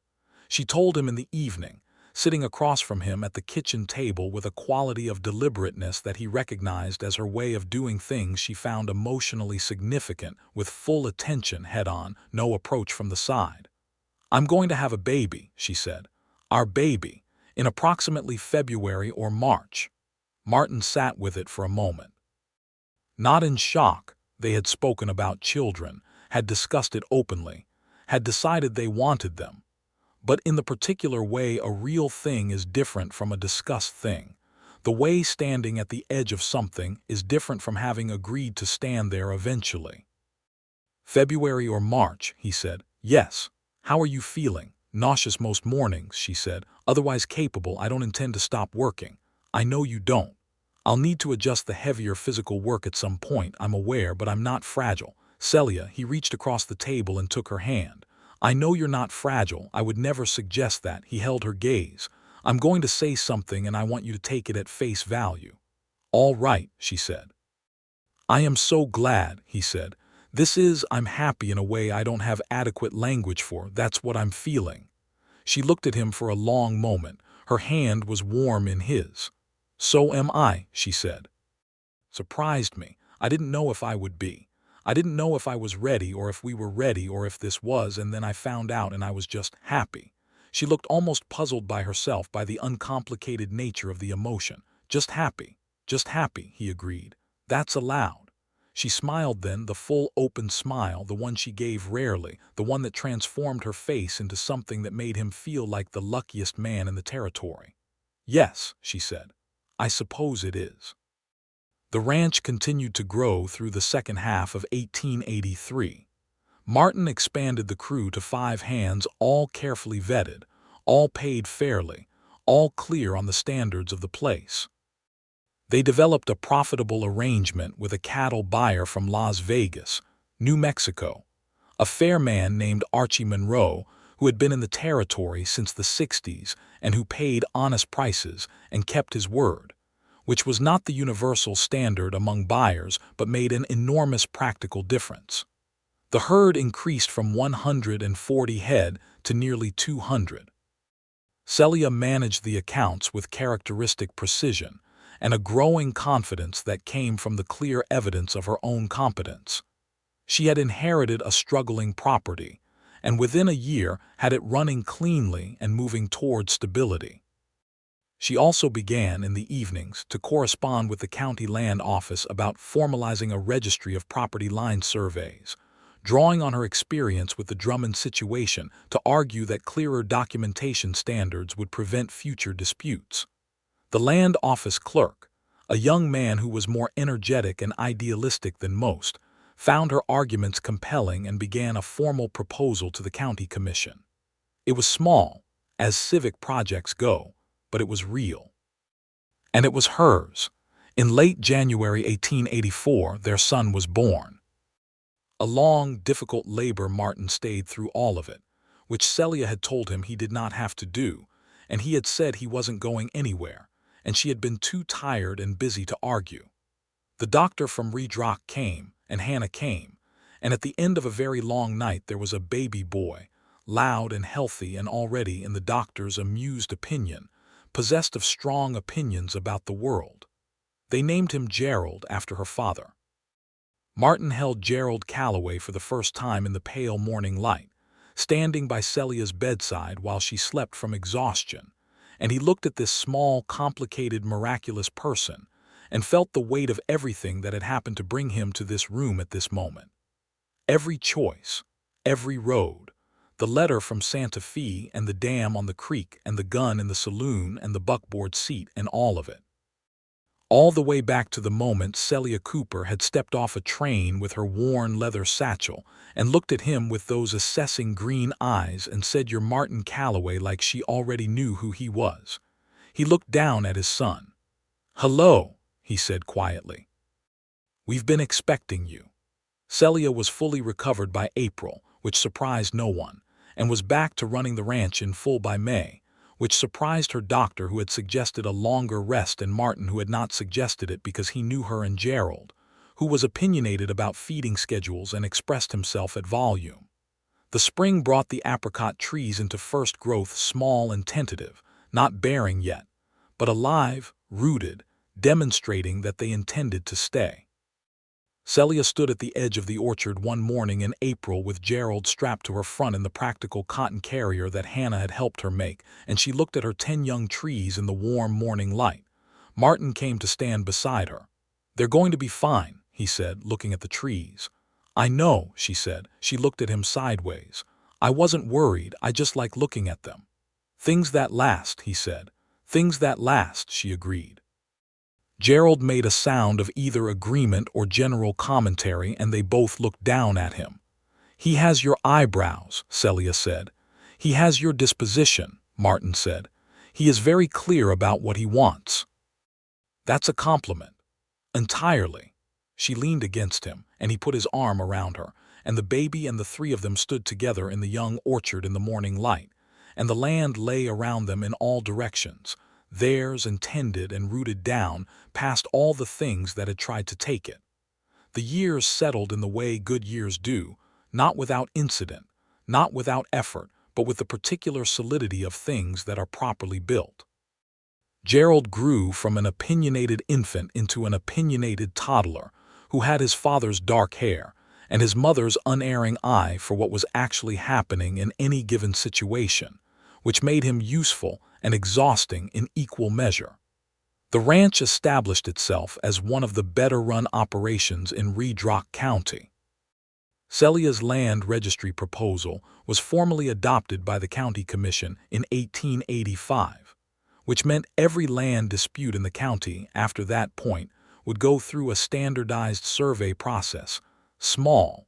She told him in the evening, sitting across from him at the kitchen table with a quality of deliberateness that he recognized as her way of doing things she found emotionally significant, with full attention head-on, no approach from the side. "I'm going to have a baby," she said. "Our baby, in approximately February or March." Martin sat with it for a moment. Not in shock. They had spoken about children, had discussed it openly, had decided they wanted them. But in the particular way a real thing is different from a discussed thing. The way standing at the edge of something is different from having agreed to stand there eventually. "February or March," he said. "Yes. How are you feeling?" "Nauseous most mornings," she said. "Otherwise capable. I don't intend to stop working." "I know you don't. I'll need to adjust the heavier physical work at some point, I'm aware, but I'm not fragile." "Celia," he reached across the table and took her hand. "I know you're not fragile. I would never suggest that." He held her gaze. "I'm going to say something and I want you to take it at face value." "All right," she said. "I am so glad," he said. I'm happy in a way I don't have adequate language for. That's what I'm feeling." She looked at him for a long moment. Her hand was warm in his. "So am I," she said. "Surprised me. I didn't know if I would be. I didn't know if I was ready or if we were ready or if this was, and then I found out and I was just happy." She looked almost puzzled by herself, by the uncomplicated nature of the emotion. Just happy, he agreed. "That's allowed." She smiled then, the full open smile, the one she gave rarely, the one that transformed her face into something that made him feel like the luckiest man in the territory. "Yes," she said. "I suppose it is." The ranch continued to grow through the second half of 1883. Martin expanded the crew to 5 hands, all carefully vetted, all paid fairly, all clear on the standards of the place. They developed a profitable arrangement with a cattle buyer from Las Vegas, New Mexico, a fair man named Archie Monroe, who had been in the territory since the 60s and who paid honest prices and kept his word, which was not the universal standard among buyers but made an enormous practical difference. The herd increased from 140 head to nearly 200. Celia managed the accounts with characteristic precision and a growing confidence that came from the clear evidence of her own competence. She had inherited a struggling property, and within a year had it running cleanly and moving toward stability. She also began, in the evenings, to correspond with the county land office about formalizing a registry of property line surveys, drawing on her experience with the Drummond situation to argue that clearer documentation standards would prevent future disputes. The land office clerk, a young man who was more energetic and idealistic than most, found her arguments compelling and began a formal proposal to the county commission. It was small, as civic projects go, but it was real. And it was hers. In late January 1884, their son was born. A long, difficult labor. Martin stayed through all of it, which Celia had told him he did not have to do, and he had said he wasn't going anywhere, and she had been too tired and busy to argue. The doctor from Red Rock came, and Hannah came, and at the end of a very long night there was a baby boy, loud and healthy and already, in the doctor's amused opinion, possessed of strong opinions about the world. They named him Gerald after her father. Martin held Gerald Calloway for the first time in the pale morning light, standing by Celia's bedside while she slept from exhaustion, and he looked at this small, complicated, miraculous person and felt the weight of everything that had happened to bring him to this room at this moment. Every choice, every road, the letter from Santa Fe and the dam on the creek and the gun in the saloon and the buckboard seat and all of it. All the way back to the moment Celia Cooper had stepped off a train with her worn leather satchel and looked at him with those assessing green eyes and said, "You're Martin Calloway," like she already knew who he was. He looked down at his son. "Hello," he said quietly. "We've been expecting you." Celia was fully recovered by April, which surprised no one, and was back to running the ranch in full by May, which surprised her doctor, who had suggested a longer rest, and Martin, who had not suggested it because he knew her, and Gerald, who was opinionated about feeding schedules and expressed himself at volume. The spring brought the apricot trees into first growth, small and tentative, not bearing yet, but alive, rooted, demonstrating that they intended to stay. Celia stood at the edge of the orchard one morning in April with Gerald strapped to her front in the practical cotton carrier that Hannah had helped her make, and she looked at her 10 young trees in the warm morning light. Martin came to stand beside her. "They're going to be fine," he said, looking at the trees. "I know," she said. She looked at him sideways. "I wasn't worried, I just like looking at them." "Things that last," he said. "Things that last," she agreed. Gerald made a sound of either agreement or general commentary, and they both looked down at him. "He has your eyebrows," Celia said. "He has your disposition," Martin said. "He is very clear about what he wants." "That's a compliment." "Entirely." She leaned against him, and he put his arm around her, and the baby and the three of them stood together in the young orchard in the morning light, and the land lay around them in all directions, theirs, and tended and rooted down past all the things that had tried to take it. The years settled in the way good years do, not without incident, not without effort, but with the particular solidity of things that are properly built. Gerald grew from an opinionated infant into an opinionated toddler, who had his father's dark hair and his mother's unerring eye for what was actually happening in any given situation, which made him useful and exhausting in equal measure. The ranch established itself as one of the better-run operations in Redrock County. Celia's land registry proposal was formally adopted by the county commission in 1885, which meant every land dispute in the county after that point would go through a standardized survey process, small,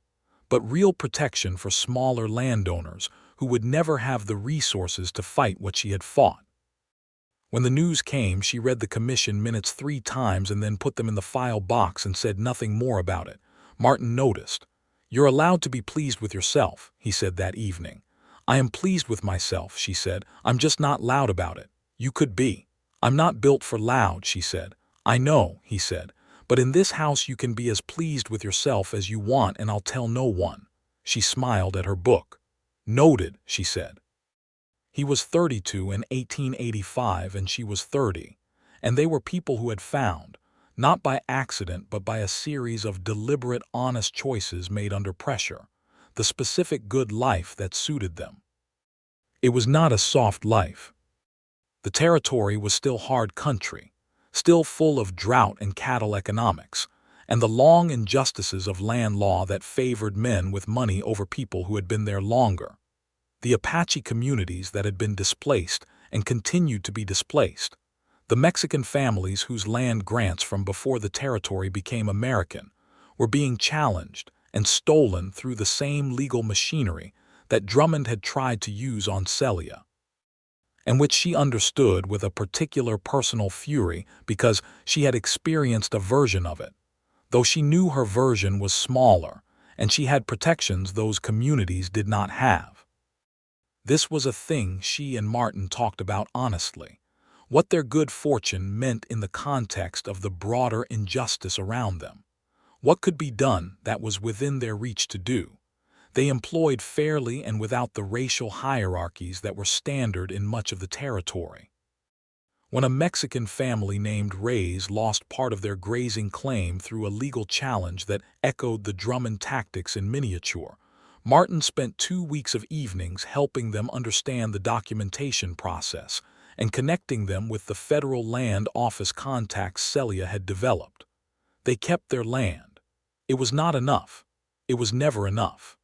but real protection for smaller landowners who would never have the resources to fight what she had fought. When the news came, she read the commission minutes 3 times and then put them in the file box and said nothing more about it. Martin noticed. "You're allowed to be pleased with yourself," he said that evening. "I am pleased with myself," she said. "I'm just not loud about it." "You could be." "I'm not built for loud," she said. "I know," he said. "But in this house you can be as pleased with yourself as you want, and I'll tell no one." She smiled at her book. "Noted," she said. He was 32 in 1885 and she was 30, and they were people who had found, not by accident but by a series of deliberate, honest choices made under pressure, the specific good life that suited them. It was not a soft life. The territory was still hard country, still full of drought and cattle economics, and the long injustices of land law that favored men with money over people who had been there longer. The Apache communities that had been displaced and continued to be displaced. The Mexican families whose land grants from before the territory became American were being challenged and stolen through the same legal machinery that Drummond had tried to use on Celia, and which she understood with a particular personal fury because she had experienced a version of it, though she knew her version was smaller and she had protections those communities did not have. This was a thing she and Martin talked about honestly, what their good fortune meant in the context of the broader injustice around them. What could be done that was within their reach to do? They employed fairly and without the racial hierarchies that were standard in much of the territory. When a Mexican family named Reyes lost part of their grazing claim through a legal challenge that echoed the Drummond tactics in miniature, Martin spent 2 weeks of evenings helping them understand the documentation process and connecting them with the federal land office contacts Celia had developed. They kept their land. It was not enough. It was never enough.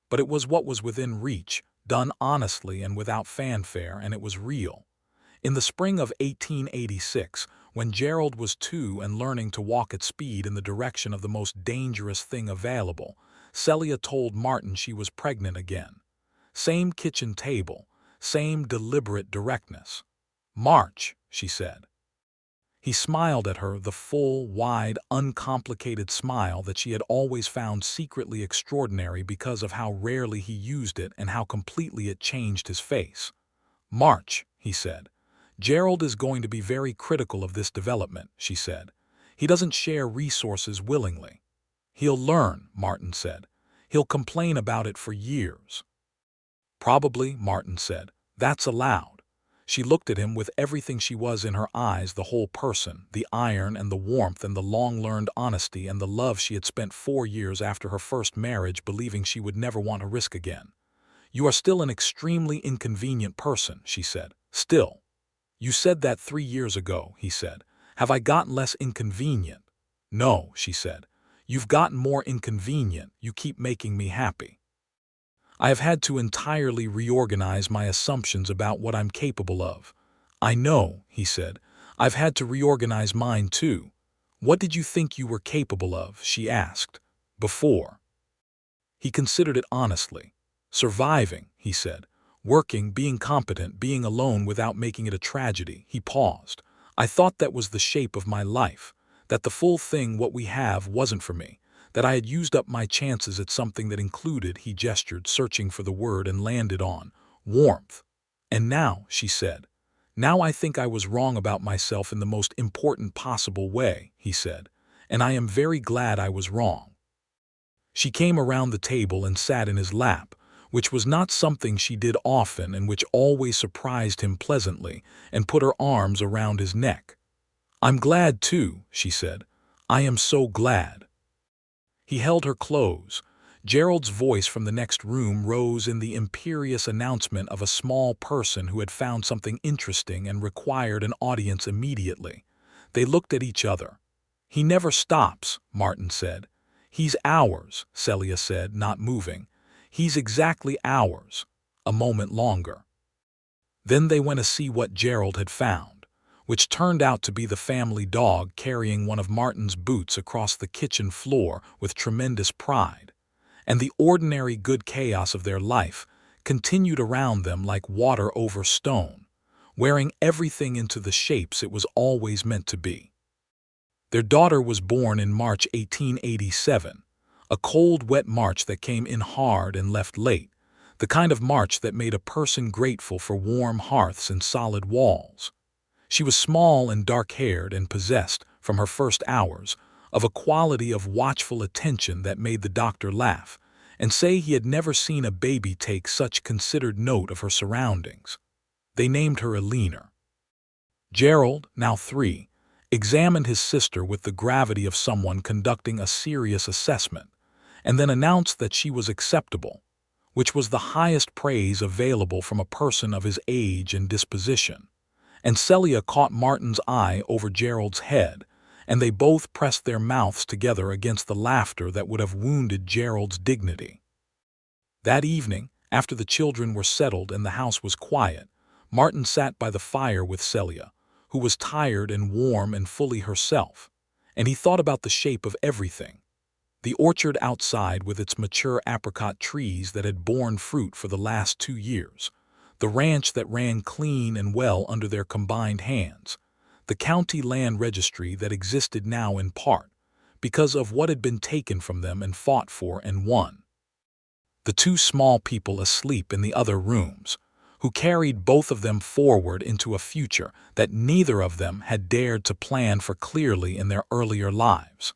But it was what was within reach, done honestly and without fanfare, and it was real. In the spring of 1886, when Gerald was 2 and learning to walk at speed in the direction of the most dangerous thing available, Celia told Martin she was pregnant again. Same kitchen table, same deliberate directness. "March," she said. He smiled at her, the full, wide, uncomplicated smile that she had always found secretly extraordinary because of how rarely he used it and how completely it changed his face. "March," he said. "Gerald is going to be very critical of this development," she said. "He doesn't share resources willingly." "He'll learn," Martin said. "He'll complain about it for years." "Probably," Martin said. "That's allowed." She looked at him with everything she was in her eyes, the whole person, the iron and the warmth and the long-learned honesty and the love she had spent 4 years after her first marriage believing she would never want to risk again. "You are still an extremely inconvenient person," she said. "Still." "You said that 3 years ago," he said. "Have I gotten less inconvenient?" "No," she said. "You've gotten more inconvenient. You keep making me happy." "I have had to entirely reorganize my assumptions about what I'm capable of." "I know," he said. "I've had to reorganize mine too." "What did you think you were capable of?" she asked. "Before?" He considered it honestly. "Surviving," he said. "Working, being competent, being alone without making it a tragedy." He paused. "I thought that was the shape of my life, that the full thing, what we have, wasn't for me, that I had used up my chances at something that included," he gestured, searching for the word, and landed on warmth. "And now," she said, "now I think I was wrong about myself in the most important possible way," he said, "and I am very glad I was wrong." She came around the table and sat in his lap, which was not something she did often and which always surprised him pleasantly, and put her arms around his neck. "I'm glad too," she said. "I am so glad." He held her close. Gerald's voice from the next room rose in the imperious announcement of a small person who had found something interesting and required an audience immediately. They looked at each other. "He never stops," Martin said. "He's ours," Celia said, not moving. "He's exactly ours." A moment longer. Then they went to see what Gerald had found, which turned out to be the family dog carrying one of Martin's boots across the kitchen floor with tremendous pride. And the ordinary good chaos of their life continued around them like water over stone, wearing everything into the shapes it was always meant to be. Their daughter was born in March 1887, a cold, wet March that came in hard and left late, the kind of March that made a person grateful for warm hearths and solid walls. She was small and dark-haired and possessed, from her first hours, of a quality of watchful attention that made the doctor laugh and say he had never seen a baby take such considered note of her surroundings. They named her Eleanor. Gerald, now 3, examined his sister with the gravity of someone conducting a serious assessment, and then announced that she was acceptable, which was the highest praise available from a person of his age and disposition. And Celia caught Martin's eye over Gerald's head, and they both pressed their mouths together against the laughter that would have wounded Gerald's dignity. That evening, after the children were settled and the house was quiet, Martin sat by the fire with Celia, who was tired and warm and fully herself, and he thought about the shape of everything. The orchard outside with its mature apricot trees that had borne fruit for the last 2 years, the ranch that ran clean and well under their combined hands, the county land registry that existed now in part because of what had been taken from them and fought for and won. The 2 small people asleep in the other rooms, who carried both of them forward into a future that neither of them had dared to plan for clearly in their earlier lives.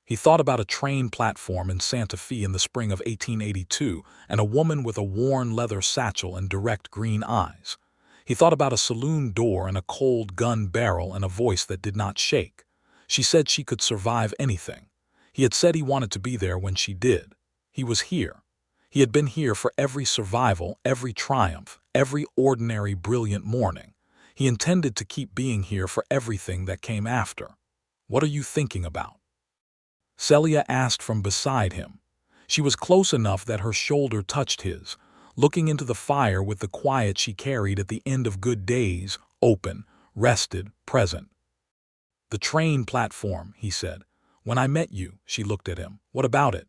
He thought about a train platform in Santa Fe in the spring of 1882 and a woman with a worn leather satchel and direct green eyes. He thought about a saloon door and a cold gun barrel and a voice that did not shake. She said she could survive anything. He had said he wanted to be there when she did. He was here. He had been here for every survival, every triumph, every ordinary brilliant morning. He intended to keep being here for everything that came after. "What are you thinking about?" Celia asked from beside him. She was close enough that her shoulder touched his, looking into the fire with the quiet she carried at the end of good days, open, rested, present. "The train platform," he said. "When I met you," she looked at him. "What about it?"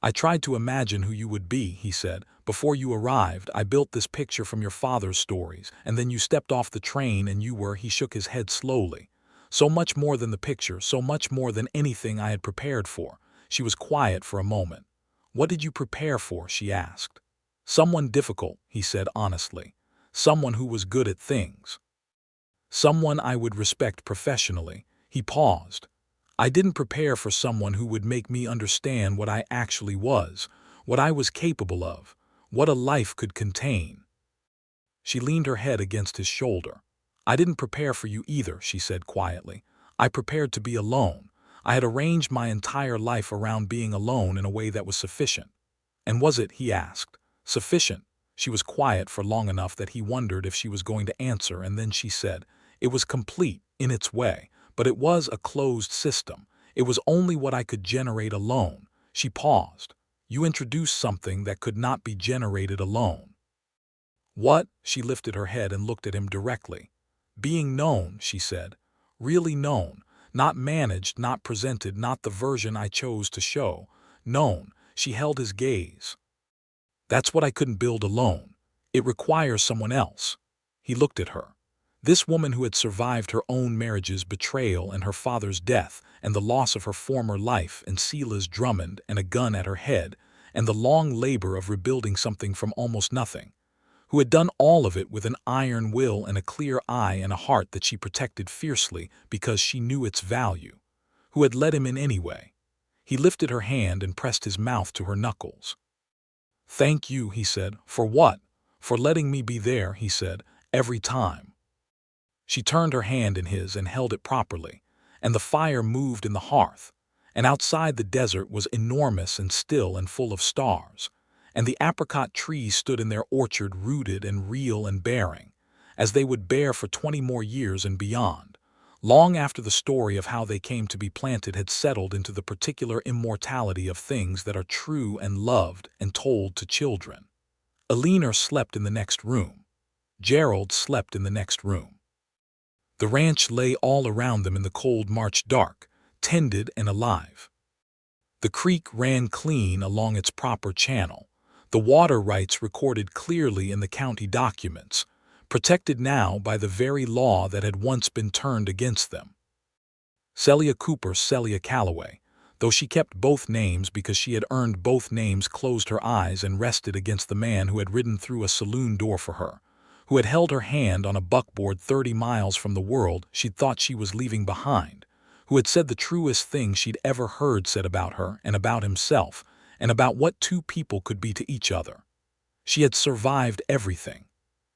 "I tried to imagine who you would be," he said. "Before you arrived, I built this picture from your father's stories, and then you stepped off the train and you were—" he shook his head slowly. So much more than the picture, so much more than anything I had prepared for. She was quiet for a moment. "What did you prepare for?" she asked. "Someone difficult," he said honestly. "Someone who was good at things. Someone I would respect professionally." He paused. "I didn't prepare for someone who would make me understand what I actually was, what I was capable of, what a life could contain." She leaned her head against his shoulder. "I didn't prepare for you either," she said quietly. "I prepared to be alone. I had arranged my entire life around being alone in a way that was sufficient." "And was it?" he asked. "Sufficient?" She was quiet for long enough that he wondered if she was going to answer, and then she said, "It was complete, in its way, but it was a closed system. It was only what I could generate alone." She paused. "You introduced something that could not be generated alone." "What?" She lifted her head and looked at him directly. "Being known," she said. "Really known. Not managed, not presented, not the version I chose to show. Known." She held his gaze. "That's what I couldn't build alone. It requires someone else." He looked at her. This woman who had survived her own marriage's betrayal and her father's death and the loss of her former life and Celia's Drummond and a gun at her head and the long labor of rebuilding something from almost nothing, who had done all of it with an iron will and a clear eye and a heart that she protected fiercely because she knew its value, who had let him in anyway. He lifted her hand and pressed his mouth to her knuckles. "Thank you," he said. "For what?" "For letting me be there," he said, "every time." She turned her hand in his and held it properly, and the fire moved in the hearth, and outside the desert was enormous and still and full of stars, and the apricot trees stood in their orchard rooted and real and bearing, as they would bear for 20 more years and beyond, long after the story of how they came to be planted had settled into the particular immortality of things that are true and loved and told to children. Eleanor slept in the next room. Gerald slept in the next room. The ranch lay all around them in the cold March dark, tended and alive. The creek ran clean along its proper channel, the water rights recorded clearly in the county documents, protected now by the very law that had once been turned against them. Celia Cooper, Celia Calloway, though she kept both names because she had earned both names, closed her eyes and rested against the man who had ridden through a saloon door for her, who had held her hand on a buckboard 30 miles from the world she'd thought she was leaving behind, who had said the truest thing she'd ever heard said about her and about himself and about what two people could be to each other. She had survived everything.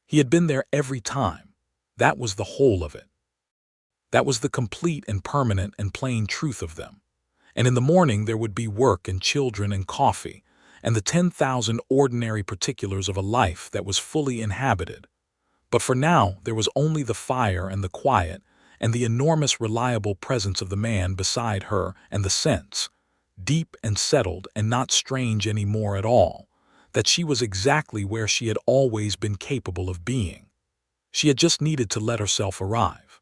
He had been there every time. That was the whole of it. That was the complete and permanent and plain truth of them. And in the morning there would be work and children and coffee and the 10,000 ordinary particulars of a life that was fully inhabited. But for now there was only the fire and the quiet and the enormous reliable presence of the man beside her and the sense, deep and settled and not strange any more at all, that she was exactly where she had always been capable of being. She had just needed to let herself arrive.